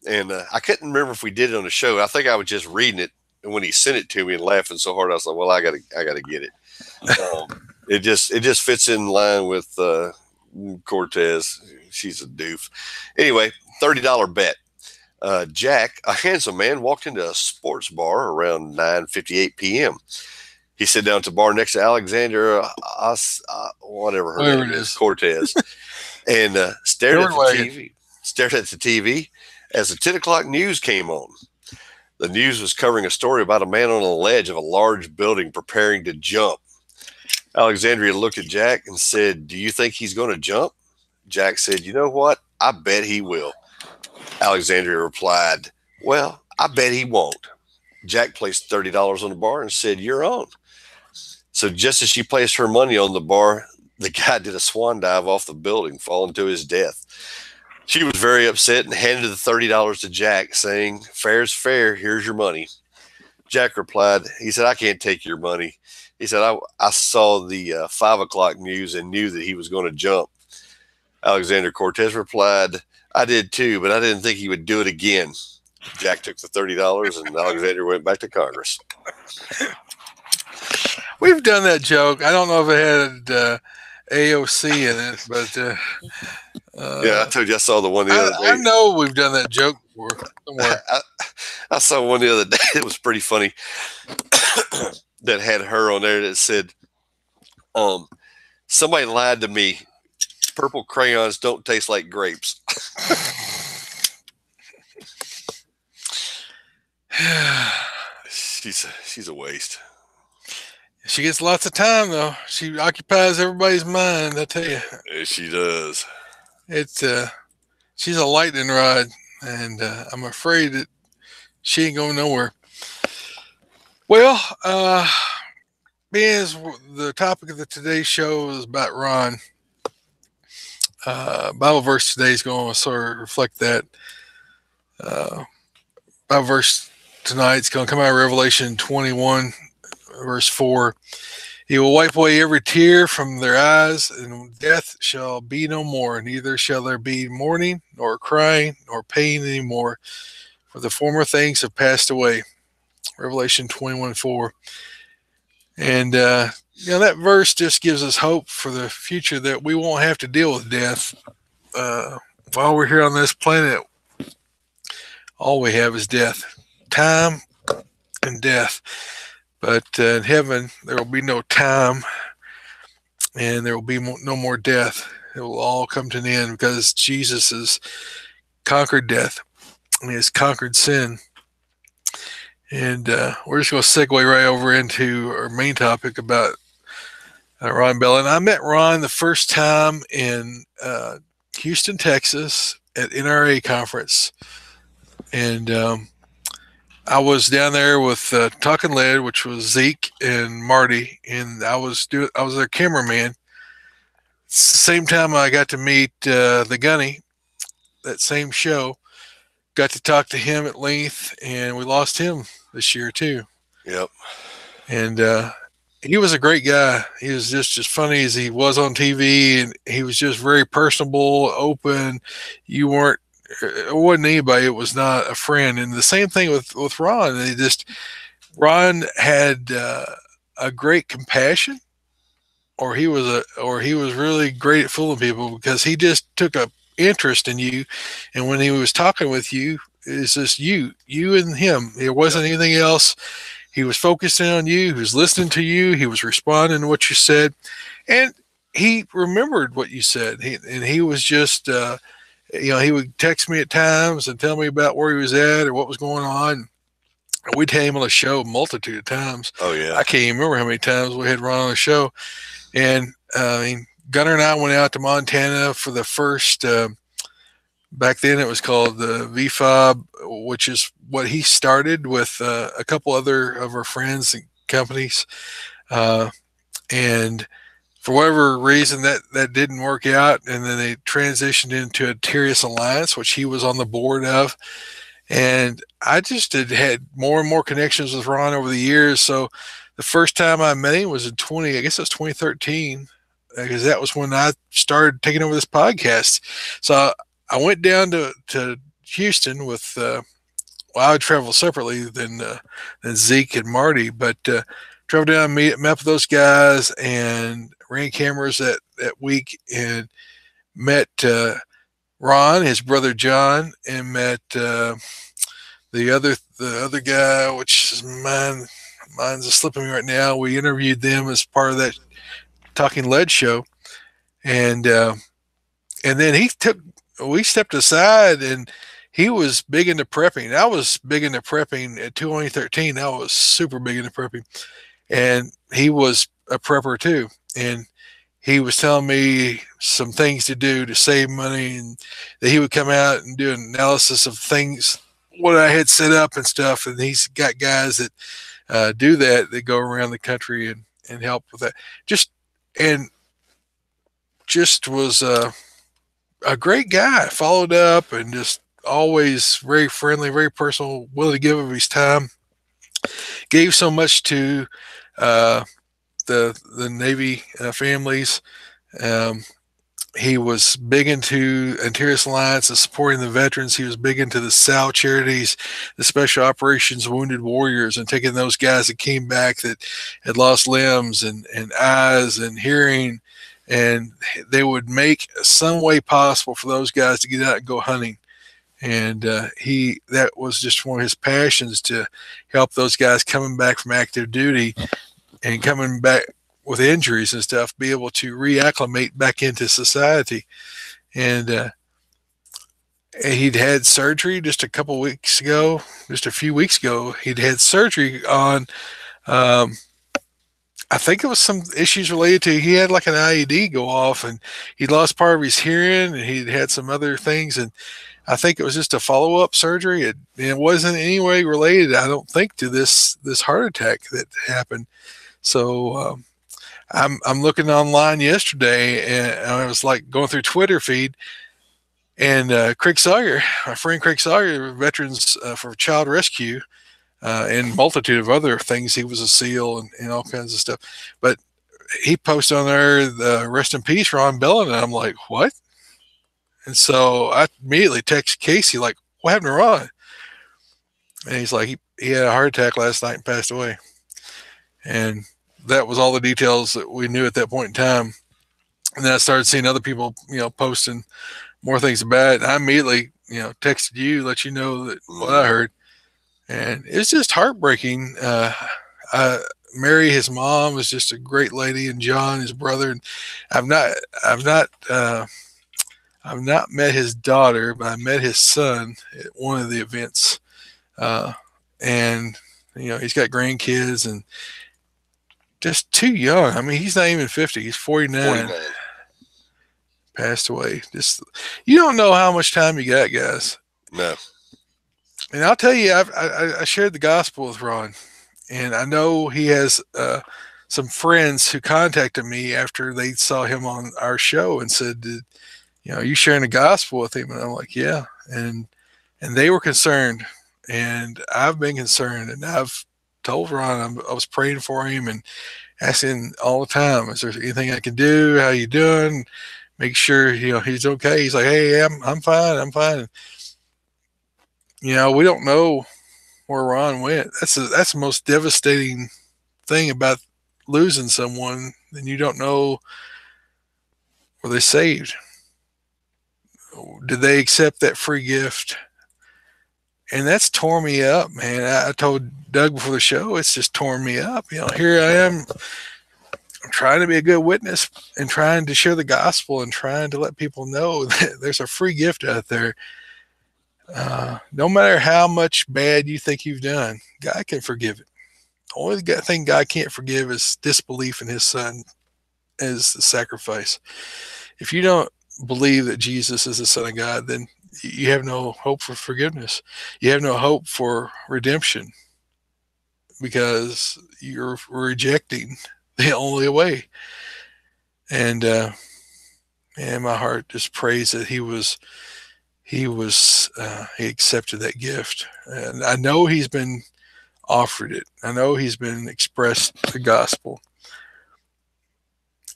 and I couldn't remember if we did it on the show. I think I was just reading it, and when he sent it to me and laughing so hard, I was like, "Well, I gotta get it." It just fits in line with Cortez. She's a doof. Anyway, $30 bet. Jack, a handsome man, walked into a sports bar around 9:58 p.m. He sat down at the bar next to Alexander, whatever her name is, Cortez, and stared at the TV as the 10 o'clock news came on. The news was covering a story about a man on a ledge of a large building preparing to jump. Alexandria looked at Jack and said, "Do you think he's going to jump?" Jack said, "You know what? I bet he will." Alexandria replied, "Well, I bet he won't." Jack placed $30 on the bar and said, "You're on." So just as she placed her money on the bar, the guy did a swan dive off the building, falling to his death. She was very upset and handed the $30 to Jack, saying, "Fair's fair. Here's your money." Jack replied, he said, "I can't take your money." He said, I saw the 5 o'clock news and knew that he was going to jump. Alexander Cortez replied, "I did too, but I didn't think he would do it again." Jack took the $30 and Alexander went back to Congress. We've done that joke. I don't know if it had AOC in it, but Yeah, I told you I saw the one the other I day. know we've done that joke before somewhere. I saw one the other day that was pretty funny that had her on there that said, somebody lied to me. Purple crayons don't taste like grapes. She's a waste. She gets lots of time though. She occupies everybody's mind. I tell you, She does. it's she's a lightning rod, and I'm afraid that she ain't going nowhere. Well, being as the topic of today's show is about Ron, Bible verse today is going to sort of reflect that. Uh, Bible verse tonight is going to come out of Revelation 21, verse 4. He will wipe away every tear from their eyes, and death shall be no more. Neither shall there be mourning, nor crying, nor pain any more, for the former things have passed away. Revelation 21:4. And, that verse just gives us hope for the future that we won't have to deal with death. While we're here on this planet, all we have is death, time and death. But in heaven, there will be no time, and there will be no more death. It will all come to an end because Jesus has conquered death and he has conquered sin. And we're just going to segue right over into our main topic about Ron Bellan. I met Ron the first time in Houston, Texas at NRA conference. And I was down there with Talking Lead, which was Zeke and Marty, and I was their cameraman. Same time I got to meet the Gunny, that same show. Got to talk to him at length, and we lost him this year too. Yep. And he was a great guy. He was just as funny as he was on TV, and he was just very personable, open. You weren't It wasn't anybody. It was not a friend. And the same thing with Ron. Ron had a great compassion, or he was really great at fooling people because he just took a interest in you. And when he was talking with you, it's just you and him. It wasn't anything else. He was focusing on you. He was listening to you. He was responding to what you said, and he remembered what you said. He was just. He would text me at times and tell me about where he was at or what was going on. We'd had him on the show a multitude of times. Oh, yeah. I can't even remember how many times we had Ron on the show. And Gunner and I went out to Montana for the first, back then it was called the VFOB, which is what he started with a couple other of our friends and companies. And for whatever reason, that didn't work out, and then they transitioned into a Tirias Alliance, which he was on the board of. And I just had more and more connections with Ron over the years. So the first time I met him was in 2013, because that was when I started taking over this podcast. So I went down to Houston with, I would travel separately than Zeke and Marty, but traveled down, met with those guys, and ran cameras that week, and met Ron, his brother John, and met the other guy, which is mine's slipping me right now. We interviewed them as part of that Talking Lead show, and then we stepped aside, and he was big into prepping. I was big into prepping at 2013. I was super big into prepping, and he was a prepper too. And he was telling me some things to do to save money, and that he would come out and do an analysis of things, what I had set up and stuff. And he's got guys that do that go around the country and help with that. Just was a great guy. Followed up and just always very friendly, very personal, willing to give of his time. Gave so much to the Navy families. He was big into Antares Alliance and supporting the veterans. He was big into the SAL charities, the Special Operations Wounded Warriors, and taking those guys that came back that had lost limbs and eyes and hearing, and they would make some way possible for those guys to get out and go hunting. And that was just one of his passions, to help those guys coming back from active duty and coming back with injuries and stuff, be able to reacclimate back into society. And he'd had surgery just a couple weeks ago, just a few weeks ago. He'd had surgery on, um, I think it was some issues related to, he had like an IED go off, and he lost part of his hearing, and he'd had some other things. And I think it was just a follow up surgery. It wasn't in any way related, I don't think, to this heart attack that happened. So I'm looking online yesterday, and I was like going through Twitter feed, and Craig Sawyer, my friend Craig Sawyer, Veterans for Child Rescue, and multitude of other things. He was a SEAL and all kinds of stuff. But he posted on there, the rest in peace, Ron Bellan, and I'm like, what? And so I immediately text Casey, like, what happened to Ron? And he's like, he had a heart attack last night and passed away. And that was all the details that we knew at that point in time. And then I started seeing other people, posting more things about it. And I immediately, texted you, let you know that what I heard. And it's just heartbreaking. Mary, his mom, was just a great lady, and John, his brother. And I've not met his daughter, but I met his son at one of the events. And he's got grandkids, and just too young. I mean, he's not even 50. He's 49. Passed away. Just, you don't know how much time you got, guys. No. And I'll tell you, I shared the gospel with Ron, and I know he has some friends who contacted me after they saw him on our show and said, are you sharing the gospel with him? And I'm like, yeah. And they were concerned, and I've been concerned, and I've told Ron I was praying for him and asking all the time, is there anything I can do? How you doing? Make sure he's okay. He's like, hey, I'm fine. I'm fine. We don't know where Ron went. That's the most devastating thing about losing someone. And you don't know, were they saved? Did they accept that free gift? And that's torn me up, man. I told Doug before the show, it's just torn me up. Here I am. I'm trying to be a good witness and trying to share the gospel and trying to let people know that there's a free gift out there. No matter how much bad you think you've done, God can forgive it. The only thing God can't forgive is disbelief in his son as the sacrifice. If you don't believe that Jesus is the Son of God, then you have no hope for forgiveness. You have no hope for redemption, because you're rejecting the only way. And my heart just prays that he accepted that gift. And I know he's been offered it. I know he's been expressed the gospel.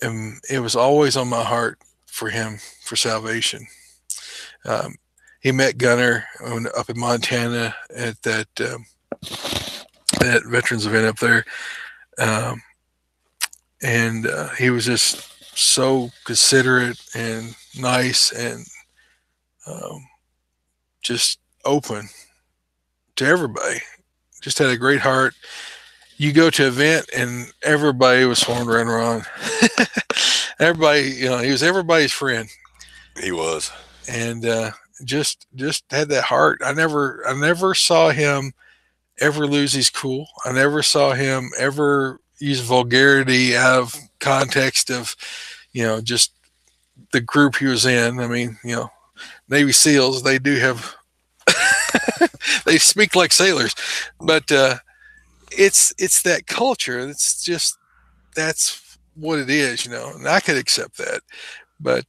And it was always on my heart for him, for salvation. He met Gunner up in Montana at that veterans event up there. And he was just so considerate and nice, and just open to everybody. Just had a great heart. You go to an event and everybody was swarmed around Ron. Everybody, he was everybody's friend. He was. And just had that heart. I never saw him ever lose his cool. I never saw him ever use vulgarity out of context of, just the group he was in. I mean, Navy SEALs, they do have, they speak like sailors, but it's that culture. It's just, that's what it is, and I could accept that. But,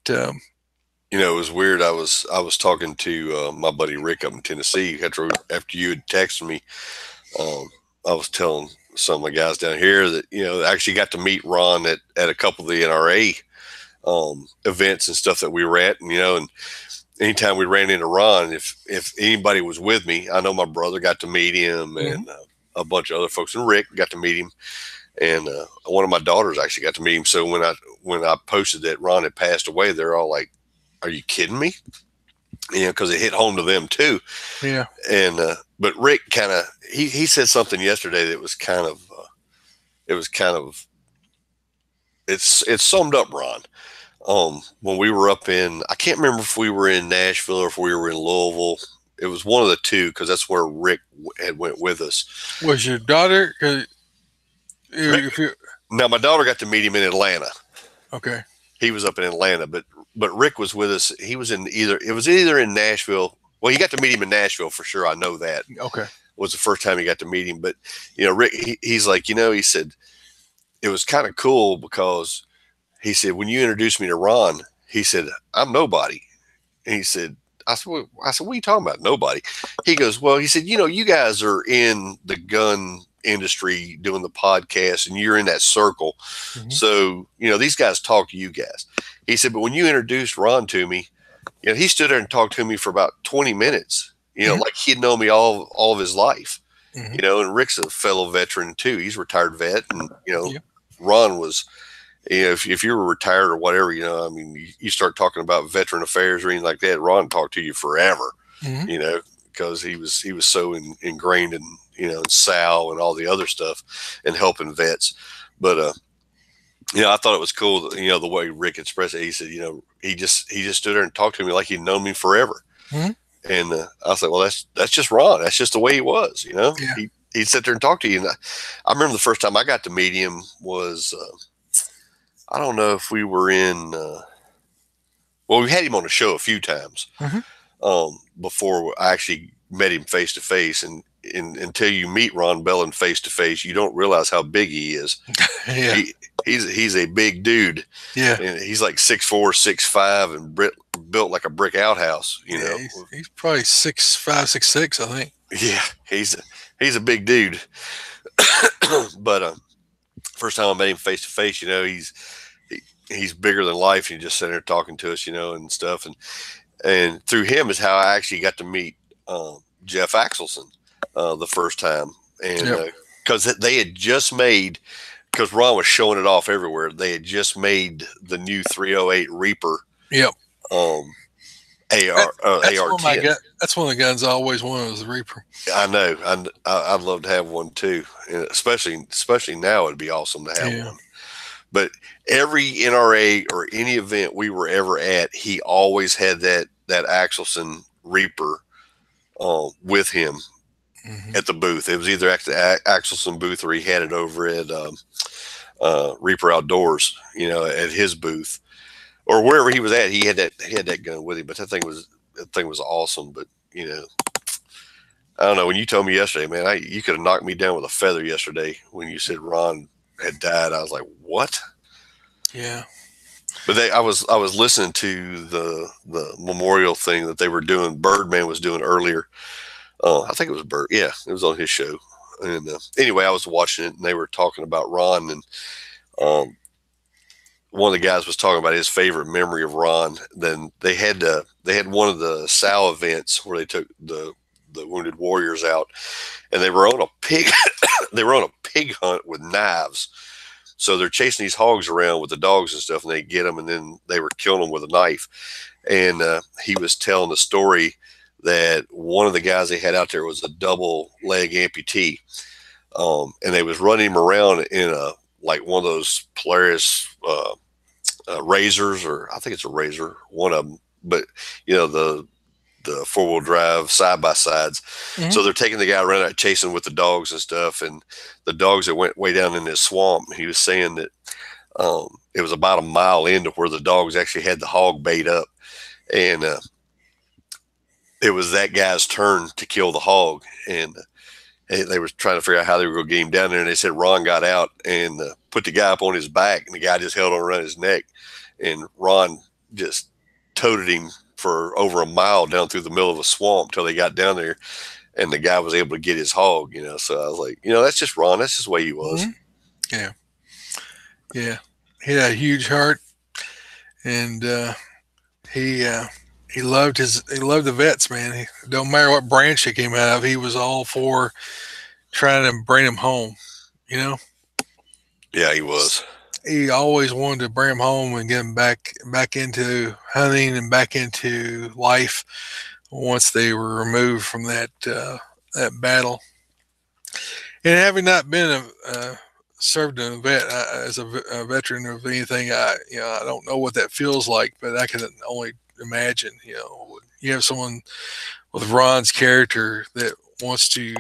it was weird. I was talking to my buddy Rick up in Tennessee after you had texted me. I was telling some of the guys down here that, actually got to meet Ron at a couple of the NRA events and stuff that we were at, and and anytime we ran into Ron, if anybody was with me, I know my brother got to meet him, and a bunch of other folks, and Rick got to meet him, and one of my daughters actually got to meet him. So when I posted that Ron had passed away, they're all like, "Are you kidding me?" Because it hit home to them too. Yeah. And but Rick kind of he said something yesterday that was kind of it summed up Ron. When we were up in, I can't remember if we were in Nashville or if we were in Louisville. It was one of the two, because that's where Rick had went with us. Was your daughter? Now my daughter got to meet him in Atlanta. Okay. He was up in Atlanta, but Rick was with us. He was either in Nashville. Well, he got to meet him in Nashville for sure. I know that. Okay. Was the first time he got to meet him. But Rick, he's like, he said it was kind of cool because he said, when you introduced me to Ron, he said, I'm nobody. And he said, I said, what are you talking about? Nobody. He goes, well, he said, you guys are in the gun industry doing the podcast, and you're in that circle. Mm-hmm. So, these guys talk to you guys. He said, but when you introduced Ron to me, he stood there and talked to me for about 20 minutes, like he'd known me all of his life, and Rick's a fellow veteran too. He's a retired vet. And, Ron was, if you were retired or whatever, you start talking about veteran affairs or anything like that, Ron talked to you forever, because he was so ingrained in, in Sal and all the other stuff and helping vets. But, I thought it was cool, the way Rick expressed it. He said, he just stood there and talked to me like he'd known me forever. Mm-hmm. And I was like, well, that's just Ron. That's just the way he was, Yeah. He'd sit there and talk to you. And I remember the first time I got to meet him was, I don't know if we were in, we had him on the show a few times before I actually met him face to face. And until you meet Ron Bellan face to face, you don't realize how big he is. Yeah. He's a big dude. Yeah. And he's like 6'4", 6'5", and built like a brick outhouse, Yeah, he's probably 6'5", 6'6", I think. Yeah, he's a big dude. But first time I met him face to face, he's bigger than life. And he just sitting there talking to us, and stuff. And through him is how I actually got to meet Jeff Axelson the first time. And because they had just made, because Ron was showing it off everywhere, they had just made the new 308 Reaper. Yep. AR-10. That's one of the guns I always wanted, was the Reaper. I know. I'd love to have one too, and especially now it'd be awesome to have one. But every NRA or any event we were ever at, he always had that Axelson Reaper with him at the booth. It was either at the Axelson booth or he had it over at Reaper Outdoors, at his booth. Or wherever he was at, he had that gun with him. But that thing was awesome. But I don't know. When you told me yesterday, man, you could have knocked me down with a feather yesterday when you said Ron had died. I was like, what? Yeah. But I was listening to the memorial thing that they were doing. Birdman was doing earlier. I think it was Bird. Yeah, it was on his show. And anyway, I was watching it, and they were talking about Ron, and one of the guys was talking about his favorite memory of Ron. Then they had one of the Sal events where they took the wounded warriors out, and they were on a pig hunt with knives. So they're chasing these hogs around with the dogs and stuff, and they get them, and then they were killing them with a knife. And he was telling the story that one of the guys they had out there was a double leg amputee, and they was running him around in one of those Polaris razors, or I think it's a razor, one of them, but the 4-wheel drive side by sides. Mm-hmm. So they're taking the guy around out chasing with the dogs and stuff, and the dogs that went way down in this swamp. He was saying that it was about a mile into where the dogs actually had the hog bait up, and it was that guy's turn to kill the hog, and they were trying to figure out how they were going to get him down there. And they said Ron got out and put the guy up on his back, and the guy just held on around his neck, and Ron just toted him for over a mile down through the middle of a swamp till they got down there, and the guy was able to get his hog. So I was like, that's just Ron. That's just the way he was. Mm-hmm. Yeah. He had a huge heart, and he he loved the vets, man. Don't matter what branch they came out of, he was all for trying to bring them home. You know, Yeah, he was. he always wanted to bring them home and get them back into hunting and back into life once they were removed from that battle. And having not been served in a vet as a veteran of anything, I don't know what that feels like, but I can only imagine. You have someone with Ron's character that wants to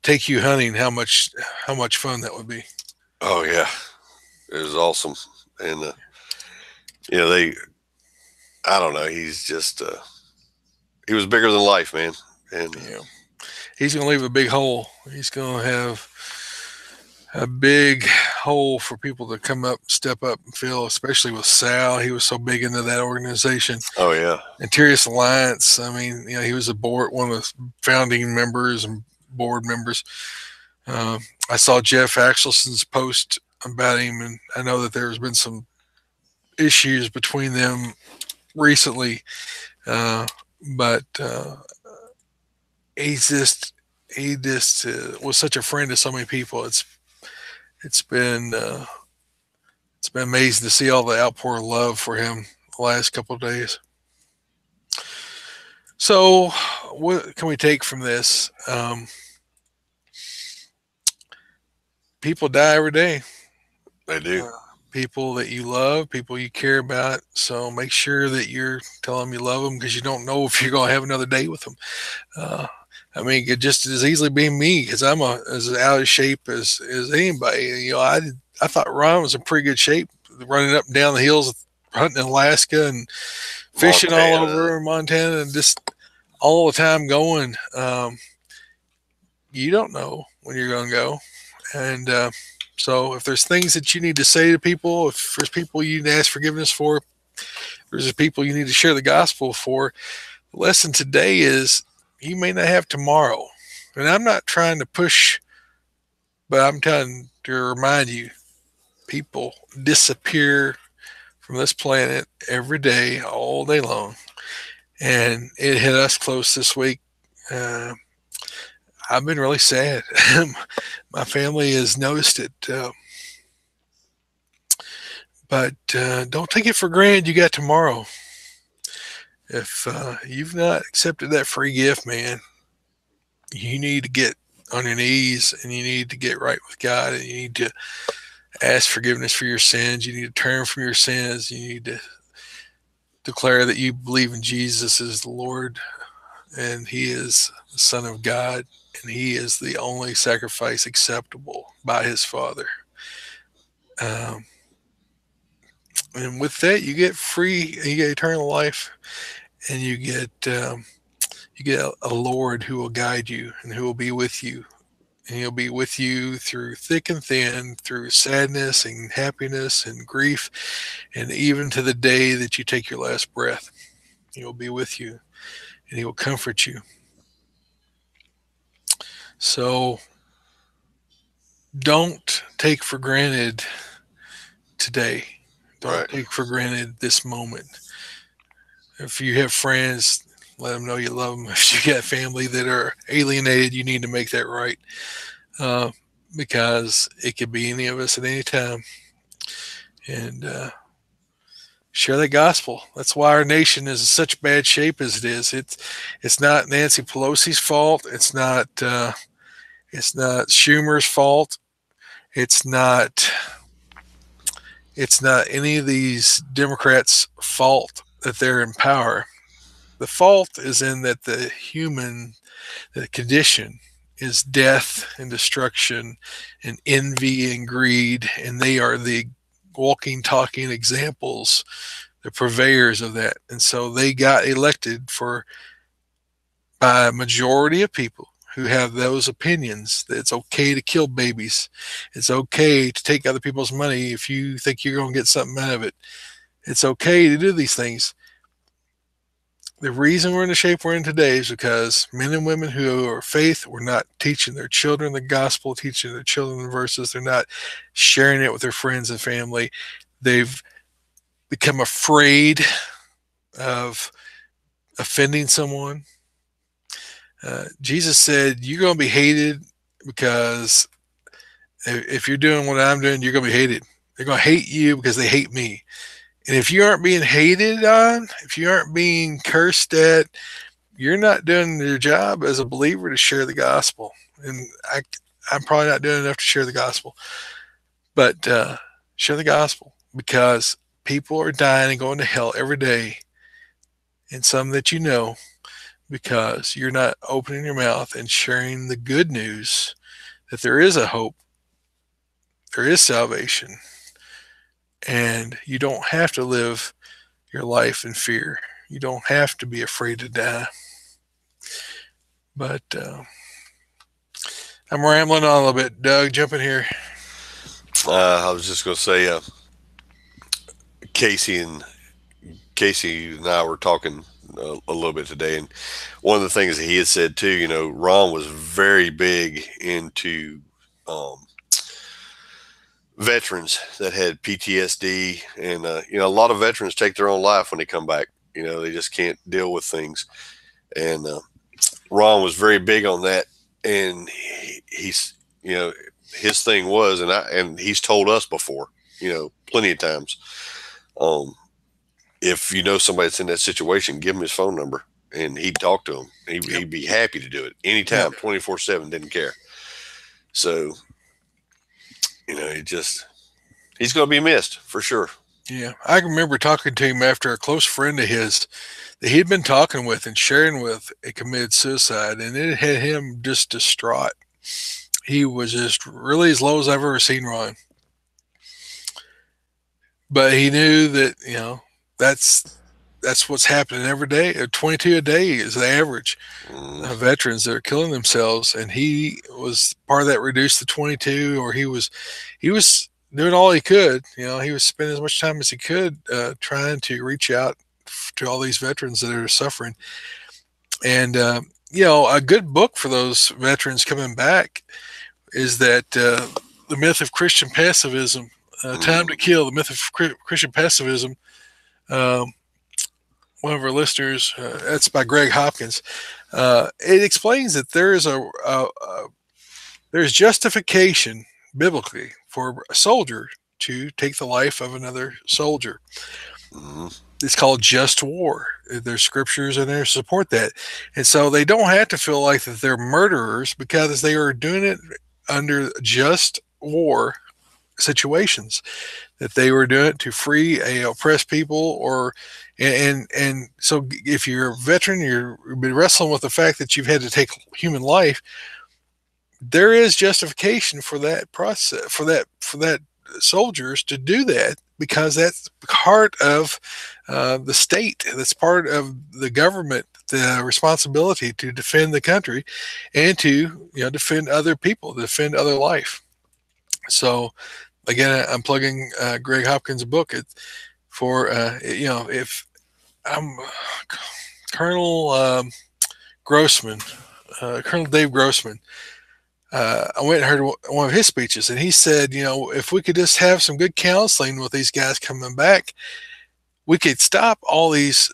take you hunting. How much fun that would be. Oh yeah, it was awesome. And they, I don't know. He's just he was bigger than life, man. And Yeah, he's going to leave a big hole. He's going to have a big hole for people to come up, step up, and fill. Especially with Sal, he was so big into that organization. oh yeah, Interius Alliance. I mean, he was one of the founding members and board members. I saw Jeff Axelson's post about him, and I know that there's been some issues between them recently, uh, but he's just he just was such a friend to so many people. It's been uh, it's been amazing to see all the outpour of love for him the last couple of days. So, what can we take from this? People die every day. they do. Uh, People that you love, people you care about. So make sure that you're telling them you love them because you don't know if you're going to have another day with them. Uh, I mean, it could just as easily be me because I'm as out of shape as anybody. I thought Ron was in pretty good shape, running up and down the hills, hunting in Alaska and fishing all Montana. over Montana, and just all the time going. You don't know when you're going to go, and so if there's things that you need to say to people, if there's people you need to ask forgiveness for, if there's people you need to share the gospel for, the lesson today is you may not have tomorrow. And I'm not trying to push, but I'm trying to remind you people disappear from this planet every day, all day long. And it hit us close this week. Uh, I've been really sad. My family has noticed it. But don't take it for granted you got tomorrow. If you've not accepted that free gift, man, you need to get on your knees and you need to get right with God and you need to ask forgiveness for your sins. You need to turn from your sins. You need to declare that you believe in Jesus as the Lord and He is the Son of God and He is the only sacrifice acceptable by His Father. Um, and with that, you get free, you get eternal life, and you get a Lord who will guide you and who will be with you. And He'll be with you through thick and thin, through sadness and happiness and grief, and even to the day that you take your last breath. He will be with you and He will comfort you. So don't take for granted today. Don't Right. take for granted this moment. If you have friends, let them know you love them. If you got family that are alienated, you need to make that right uh, because it could be any of us at any time. And share the gospel. That's why our nation is in such bad shape as it is. It's not Nancy Pelosi's fault. It's not Schumer's fault. It's not it's not any of these Democrats' fault that they're in power. The fault is in that the condition is death and destruction and envy and greed, and they are the walking, talking examples, the purveyors of that. And so they got elected by a majority of people who have those opinions that it's okay to kill babies. It's okay to take other people's money if you think you're going to get something out of it. It's okay to do these things. The reason we're in the shape we're in today is because men and women who are faith were not teaching their children the gospel, teaching their children the verses. They're not sharing it with their friends and family. They've become afraid of offending someone. Jesus said, "You're going to be hated because if you're doing what I'm doing, you're going to be hated. They're going to hate you because they hate me. And if you aren't being hated on, if you aren't being cursed at, you're not doing your job as a believer to share the gospel. And I'm probably not doing enough to share the gospel, but share the gospel because people are dying and going to hell every day, and some that you know, because you're not opening your mouth and sharing the good news that there is a hope, there is salvation, and you don't have to live your life in fear. You don't have to be afraid to die. But I'm rambling on a little bit. Doug, jump in here. I was just going to say, Casey and Casey and I were talking a little bit today, and one of the things that he had said too, Ron was very big into veterans that had PTSD, and a lot of veterans take their own life when they come back. They just can't deal with things, and Ron was very big on that, and he's his thing was, and he's told us before, plenty of times, if you know somebody that's in that situation, give him his phone number, and he'd talk to him. He'd be happy to do it anytime, 24/7, didn't care. So, he's going to be missed for sure. Yeah, I remember talking to him after a close friend of his that he'd been talking with and sharing with committed suicide, and it had him just distraught. He was just really as low as I've ever seen Ron. But he knew that that's what's happening every day. 22 a day is the average of veterans that are killing themselves, and he was part of that reduced to 22, or he was doing all he could. He was spending as much time as he could trying to reach out to all these veterans that are suffering. And a good book for those veterans coming back is that The Myth of Christian Pacifism, Time to Kill, The Myth of Christian Pacifism. One of our listeners, that's by Greg Hopkins. It explains that there's justification biblically for a soldier to take the life of another soldier. Mm-hmm. It's called just war. There's scriptures in there to support that. And so they don't have to feel like that they're murderers because they are doing it under just war situations, that they were doing it to free a oppressed people, and so if you're a veteran, you've been wrestling with the fact that you've had to take human life. There is justification for that process, for that soldiers to do that, because that's part of the state. That's part of the government, the responsibility to defend the country and to defend other people, defend other life. So again, I'm plugging Greg Hopkins' book for if I'm Colonel Grossman, Colonel Dave Grossman. I went and heard one of his speeches, and he said, if we could just have some good counseling with these guys coming back, we could stop all these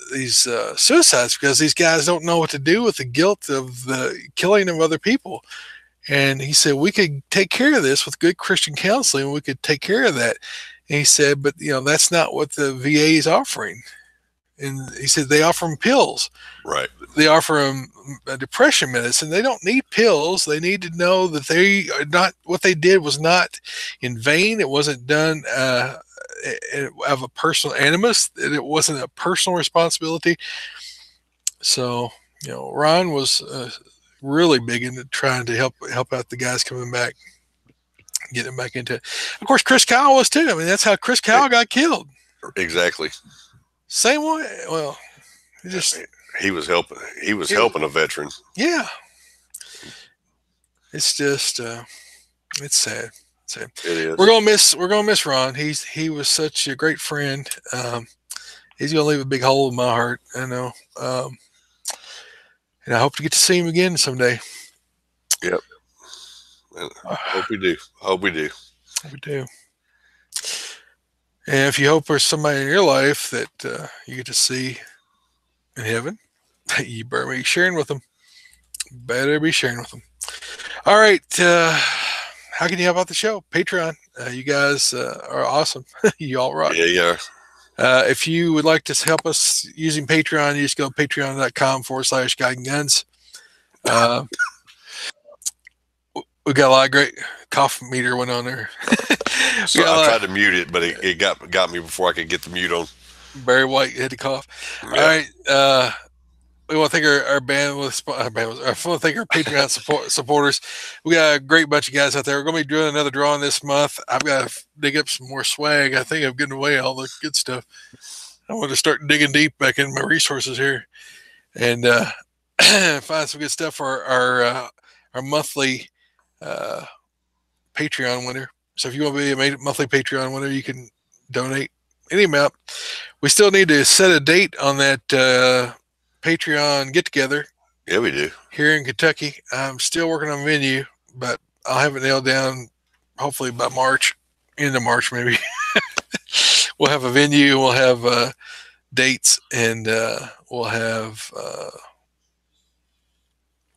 suicides, because these guys don't know what to do with the guilt of the killing of other people. And he said, we could take care of this with good Christian counseling. We could take care of that. And he said, but that's not what the VA is offering. And he said, they offer them pills. Right. They offer them depression medicine. They don't need pills. They need to know that they are not, what they did was not in vain. It wasn't done of a personal animus. It wasn't a personal responsibility. So, Ron was really big into trying to help out the guys coming back, get them back into it. Of course, Chris Kyle was too. I mean, that's how Chris Kyle got killed. Exactly. Same way. Well, he was helping. He was helping a veteran. Yeah. It's just it's sad. It is. We're gonna miss Ron. He was such a great friend. He's gonna leave a big hole in my heart. I know. And I hope to get to see him again someday. Yep. Hope we do. We do. And if you hope there's somebody in your life that you get to see in heaven, you better be sharing with them. Better be sharing with them. All right. How can you help out the show? Patreon. You guys are awesome. You all rock. Yeah, yeah. If you would like to help us using Patreon, you just go to patreon.com/guiding-guns. We got a lot of great cough meter went on there. So I tried to mute it, but it got me before I could get the mute on. Barry White had to cough. Yeah. All right. We want to thank our bandwidth. I want to thank our Patreon supporters. We got a great bunch of guys out there. We're going to be doing another drawing this month. I've got to dig up some more swag. I think I'm getting away all the good stuff. I want to start digging deep back in my resources here and find some good stuff for our monthly Patreon winner. So if you want to be a monthly Patreon winner, you can donate any amount. We still need to set a date on that Patreon get together. Yeah, we do. Here in Kentucky. I'm still working on a venue, but I'll have it nailed down hopefully by March, end of March maybe. We'll have a venue, we'll have dates, and we'll have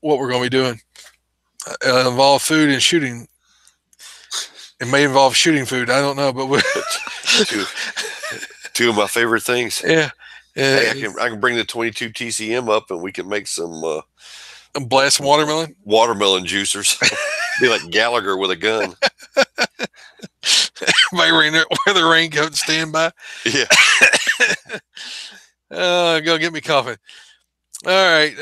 what we're going to be doing. It'll involve food and shooting. It may involve shooting food. I don't know, but two of my favorite things. Yeah. Hey, I can bring the 22 TCM up, and we can make some blast watermelon juicers. Be like Gallagher with a gun. Wear the raincoat and stand by. Yeah. Go get me coughing. All right.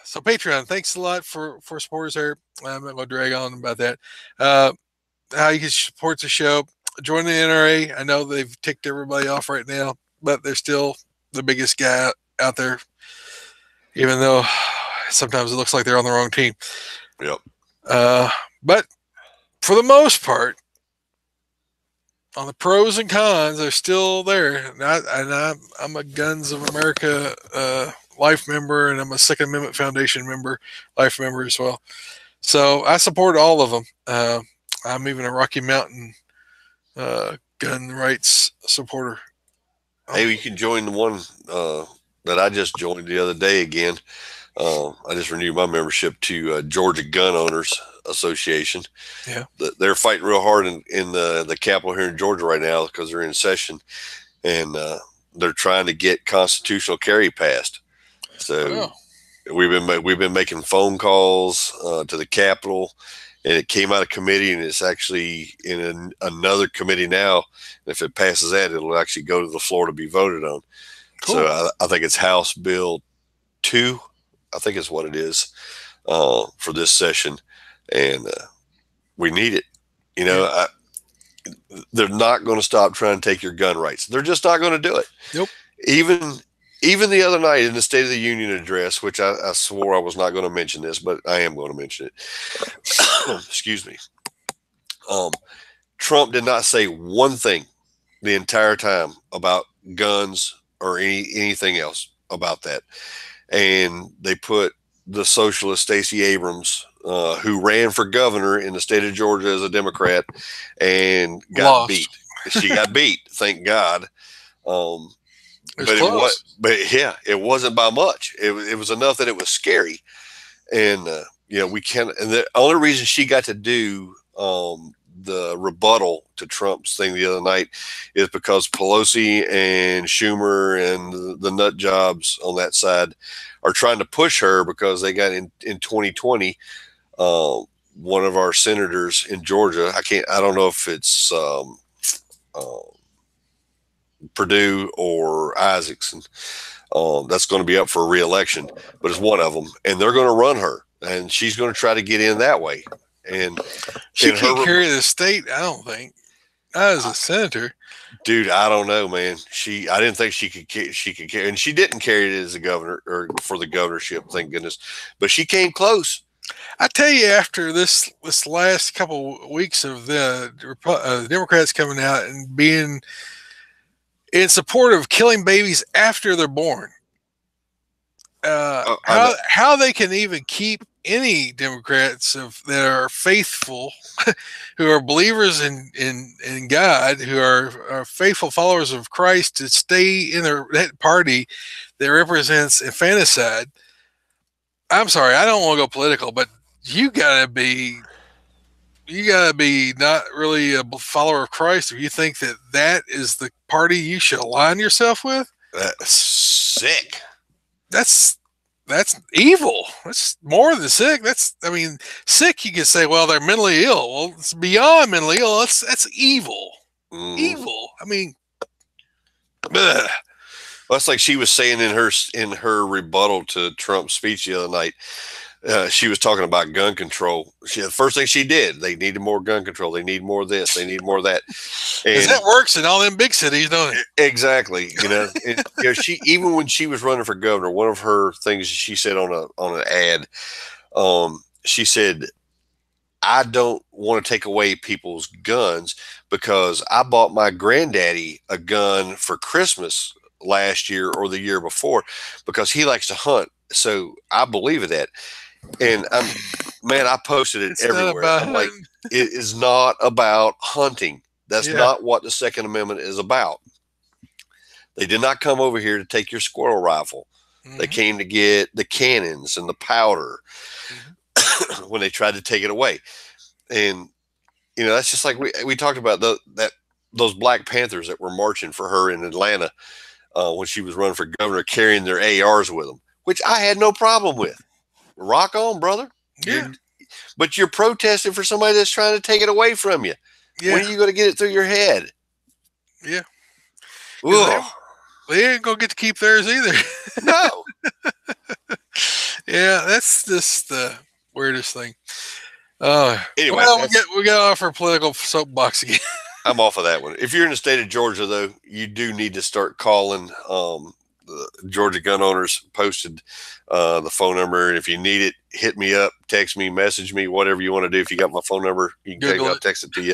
So Patreon, thanks a lot for supporters there. I'm not going to drag on about that. How you can support the show. Join the NRA. I know they've ticked everybody off right now, but they're still the biggest guy out there, even though sometimes it looks like they're on the wrong team. Yep. But for the most part, on the pros and cons, they're still there. And I'm a Guns of America life member, and I'm a Second Amendment Foundation life member as well. So I support all of them. I'm even a Rocky Mountain gun rights supporter. Hey, you can join the one that I just joined the other day again. I just renewed my membership to Georgia Gun Owners Association. Yeah, they're fighting real hard in the Capitol here in Georgia right now because they're in session, and they're trying to get constitutional carry passed. So we've been making phone calls to the Capitol, and it came out of committee, and it's actually in another committee now. And if it passes that, it'll actually go to the floor to be voted on. Cool. So I think it's House Bill 2, I think is what it is, for this session. And we need it. You know, they're not going to stop trying to take your gun rights. They're just not going to do it. Nope. Even the other night in the State of the Union address, which I swore I was not going to mention this, but I am going to mention it. Excuse me. Trump did not say one thing the entire time about guns or anything else about that. And they put the socialist Stacey Abrams, who ran for governor in the state of Georgia as a Democrat, and got beat. She got beat, thank God. It wasn't by much. It was enough that it was scary. And we can't. And the only reason she got to do the rebuttal to Trump's thing the other night is because Pelosi and Schumer and the nut jobs on that side are trying to push her because they got in 2020 one of our senators in Georgia. I don't know if it's Purdue or Isaacson. That's going to be up for re-election, but it's one of them, and they're going to run her, and she's going to try to get in that way. And she can't carry the state, I don't think. Not as a senator. Dude, I don't know, man. I didn't think she could carry, and she didn't carry it as a governor or for the governorship, thank goodness. But she came close. I tell you, after this last couple of weeks of the Democrats coming out and being in support of killing babies after they're born, how they can even keep any Democrats that are faithful, who are believers in God, who are faithful followers of Christ, to stay in that party that represents infanticide. I'm sorry, I don't want to go political, but you gotta be not really a follower of Christ if you think that that is the party you should align yourself with. That's sick. That's evil. That's more than sick. Sick. You can say, well, they're mentally ill. Well, it's beyond mentally ill. That's evil. Evil. Well, that's like she was saying in her rebuttal to Trump's speech the other night. She was talking about gun control. The first thing she did, they needed more gun control. They need more of this. They need more of that. And that works in all them big cities, don't it? Exactly. She, even when she was running for governor, one of her things she said on an ad, she said, "I don't want to take away people's guns because I bought my granddaddy a gun for Christmas last year or the year before because he likes to hunt. So I believe in that." And I posted it everywhere. I'm like, it is not about hunting. That's not what the Second Amendment is about. They did not come over here to take your squirrel rifle. Mm-hmm. They came to get the cannons and the powder when they tried to take it away. And, that's just like we talked about those Black Panthers that were marching for her in Atlanta when she was running for governor, carrying their ARs with them, which I had no problem with. Rock on, brother. Yeah. But you're protesting for somebody that's trying to take it away from you. Yeah. When are you going to get it through your head? Yeah. They ain't going to get to keep theirs either. No. Yeah, that's just the weirdest thing. Anyway, well, we got off our political soapbox again. I'm off of that one. If you're in the state of Georgia, though, you do need to start calling. The Georgia gun owners posted the phone number. And if you need it, hit me up, text me, message me, whatever you want to do. If you got my phone number, you can I'll text it to you.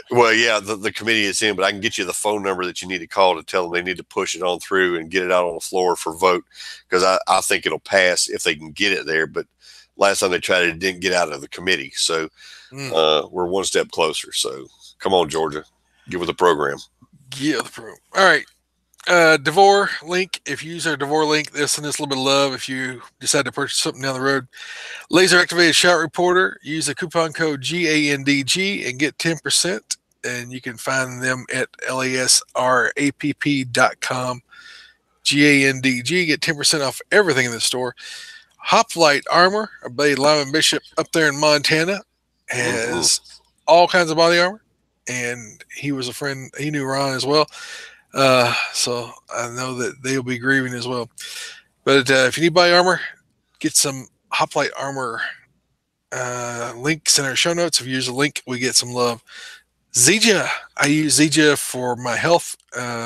Well, yeah, the committee is in, but I can get you the phone number that you need to call to tell them they need to push it on through and get it out on the floor for vote, because I think it'll pass if they can get it there. But last time they tried it didn't get out of the committee. So we're one step closer. So come on, Georgia, get with the program. Get with the program. All right. DeVore link. If you use our DeVore link, this and this little bit of love. If you decide to purchase something down the road, laser activated shot reporter, use the coupon code GANDG and get 10%. And you can find them at lasrapp.com. GANDG, get 10% off everything in the store. Hoplite Armor, our buddy Lyman Bishop up there in Montana, has all kinds of body armor, and he was a friend. He knew Ron as well. So I know that they'll be grieving as well. But if you need body armor, get some Hoplite Armor links in our show notes. If you use a link, we get some love. Zija. I use Zija for my health,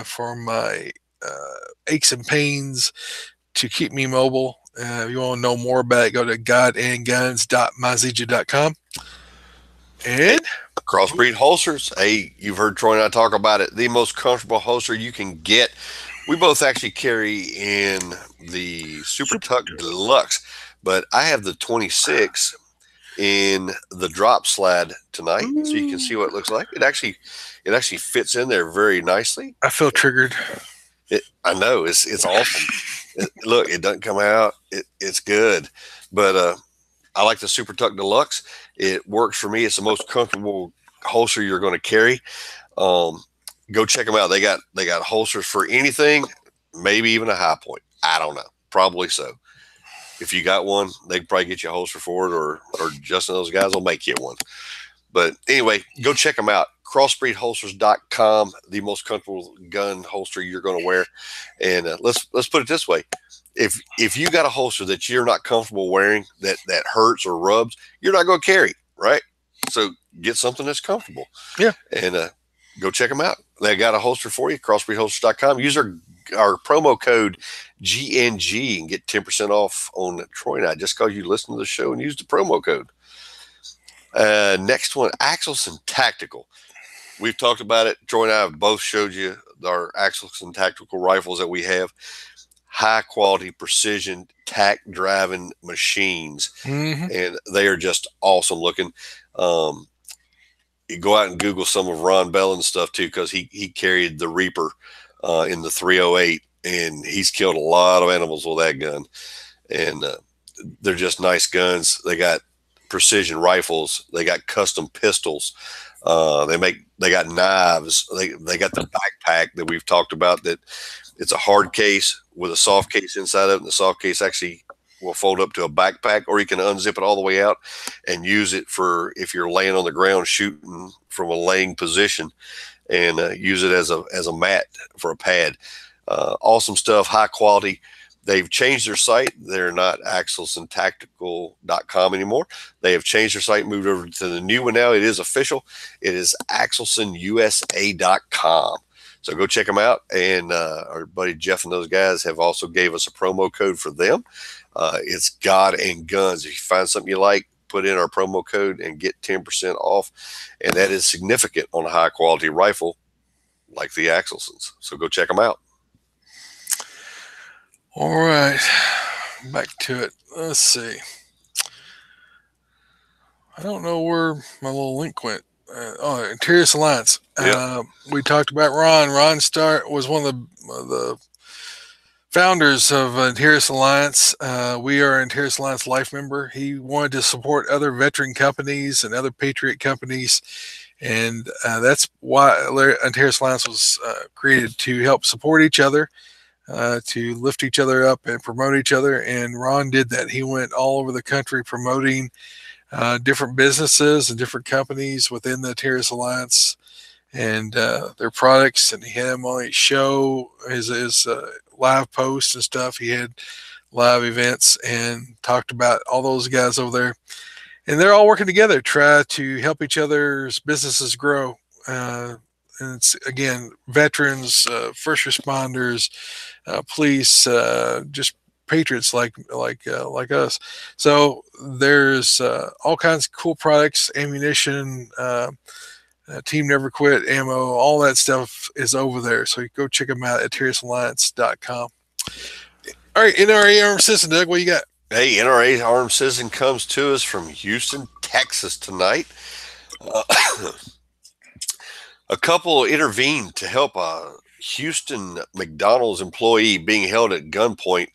for my aches and pains, to keep me mobile. If you want to know more about it, go to godandguns.myzija.com. And Crossbreed holsters. Hey, you've heard Troy and I talk about it. The most comfortable holster you can get. We both actually carry in the Super Tuck Deluxe, but I have the 26 in the drop slide tonight, so you can see what it looks like. It actually fits in there very nicely. I feel triggered. I know it's awesome. Look, it doesn't come out. It's good, but I like the Super Tuck Deluxe. It works for me. It's the most comfortable holster you're going to carry. Go check them out. They got holsters for anything, maybe even a high point. I don't know. Probably so. If you got one, they can probably get you a holster for it, or Justin, those guys will make you one. But anyway, go check them out. Crossbreedholsters.com, the most comfortable gun holster you're going to wear. And let's put it this way. If you got a holster that you're not comfortable wearing, that hurts or rubs, you're not going to carry, right? So get something that's comfortable. Yeah. And go check them out. They got a holster for you, crossbreedholsters.com. Use our promo code GNG and get 10% off on Troy and I, just because you listen to the show and use the promo code. Next one, Axelson Tactical. We've talked about it. Troy and I have both showed you our Axelson Tactical rifles that we have. high quality precision tack driving machines, and they are just awesome looking. You go out and Google some of Ron Bellan stuff too, because he carried the Reaper in the 308, and he's killed a lot of animals with that gun. And they're just nice guns. They got precision rifles. They got custom pistols. They got knives. They got the backpack that we've talked about. That it's a hard case with a soft case inside of it. And the soft case actually will fold up to a backpack, or you can unzip it all the way out and use it for if you're laying on the ground shooting from a laying position, and use it as a mat for a pad. Awesome stuff, high quality. They've changed their site. They're not axelsentactical.com anymore. They have changed their site, moved over to the new one now. It is official. It is axelsenusa.com. So go check them out. And our buddy Jeff and those guys have also gave us a promo code for them. It's God and Guns. If you find something you like, put in our promo code and get 10% off. And that is significant on a high quality rifle like the Axelsons. So go check them out. All right, back to it. Let's see. I don't know where my little link went. Interius Alliance. Yep. We talked about Ron. Ron was one of the founders of Interius Alliance. We are an Interius Alliance life member. He wanted to support other veteran companies and other patriot companies, and that's why Interius Alliance was created, to help support each other, to lift each other up and promote each other. And Ron did that. He went all over the country promoting different businesses and different companies within the Interius Alliance and their products. And he had him on his show, his live posts and stuff. He had live events and talked about all those guys over there. And they're all working together to try to help each other's businesses grow. And it's, again, veterans, first responders, police, just patriots like us. So there's all kinds of cool products, ammunition, Team Never Quit ammo, all that stuff is over there. So you go check them out at TerriousAlliance.com. All right, NRA Armed Citizen, Doug, what you got? Hey, NRA Armed Citizen comes to us from Houston, Texas tonight. A couple intervened to help a Houston McDonald's employee being held at gunpoint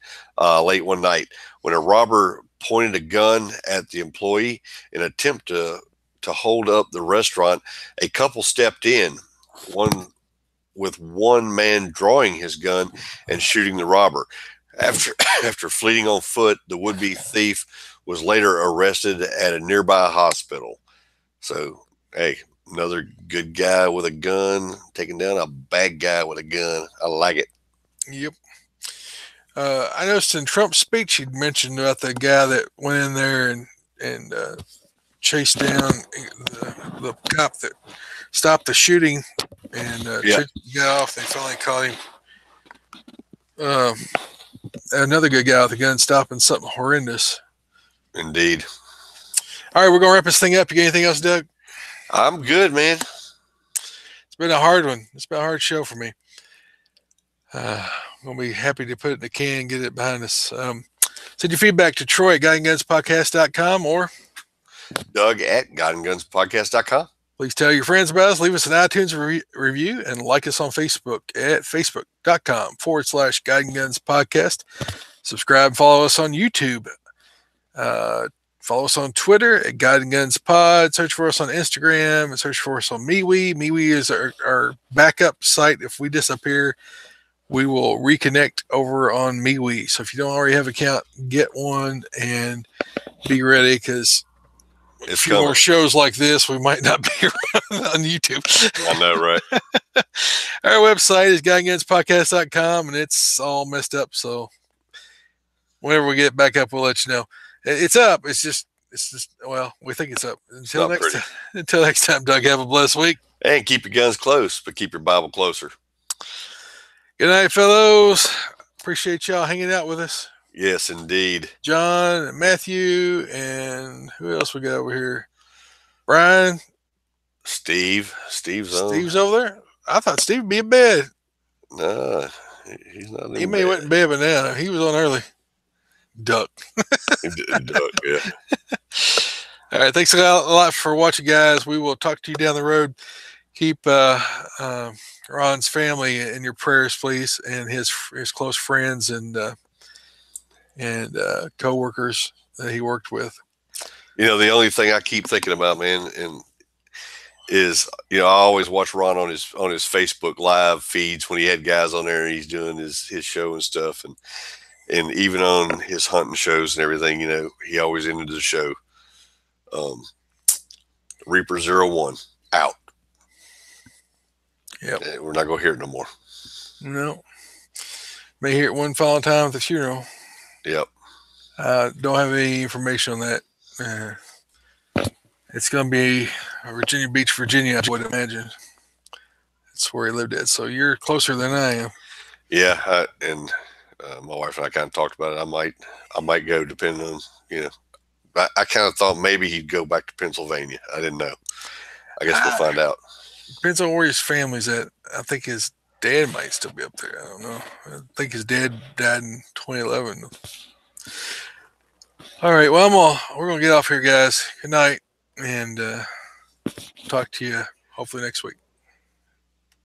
late one night when a robber pointed a gun at the employee in an attempt to hold up the restaurant. A couple stepped in, with one man drawing his gun and shooting the robber. After fleeing on foot, the would-be thief was later arrested at a nearby hospital. So, hey, another good guy with a gun taking down a bad guy with a gun. I like it. Yep. I noticed in Trump's speech he'd mentioned about the guy that went in there and chased down the cop that stopped the shooting and got off. They finally caught him. Another good guy with a gun stopping something horrendous. Indeed. All right, we're going to wrap this thing up. You got anything else, Doug? I'm good, man. It's been a hard one. It's been a hard show for me. I'm going to be happy to put it in the can and get it behind us. Send your feedback to Troy at GuyandGunsPodcast.com or Doug at GuyandGunsPodcast.com. Please tell your friends about us. Leave us an iTunes review and like us on Facebook at Facebook.com/GuyandGunsPodcast. Subscribe and follow us on YouTube. Follow us on Twitter at Guide and Guns Pod. Search for us on Instagram and search for us on MeWe. MeWe is our backup site. If we disappear, we will reconnect over on MeWe. So if you don't already have an account, get one and be ready, because a few more shows like this, we might not be around on YouTube. I know, right? Our website is GuyandGunsPodcast.com, and it's all messed up. So whenever we get back up, we'll let you know. It's up. It's just, well, we think it's up. Until next time, Doug, have a blessed week. And keep your guns close, but keep your Bible closer. Good night, fellows. Appreciate y'all hanging out with us. Yes, indeed. John and Matthew, and who else we got over here? Brian. Steve's over there. I thought Steve would be in bed. No, He's not. He may have went in bed by now. He was on early. Duck. Duck, yeah. All right. Thanks a lot for watching, guys. We will talk to you down the road. Keep Ron's family in your prayers, please, and his close friends and coworkers that he worked with. You know, the only thing I keep thinking about, man, and is, you know, I always watch Ron on his Facebook live feeds when he had guys on there and he's doing his show and stuff, and even on his hunting shows and everything, you know, he always ended the show. Reaper 01 out. Yep. We're not gonna hear it no more. No. May hear it one final time at the funeral. Yep. Don't have any information on that. It's going to be Virginia Beach, Virginia, I would imagine. That's where he lived at. So you're closer than I am. Yeah, and my wife and I kind of talked about it. I might go, depending on, you know. I kind of thought maybe he'd go back to Pennsylvania. I didn't know. I guess we'll find out. Depends on where his family's at. I think his dad might still be up there. I don't know. I think his dad died in 2011. All right. Well, we're going to get off here, guys. Good night. And talk to you hopefully next week.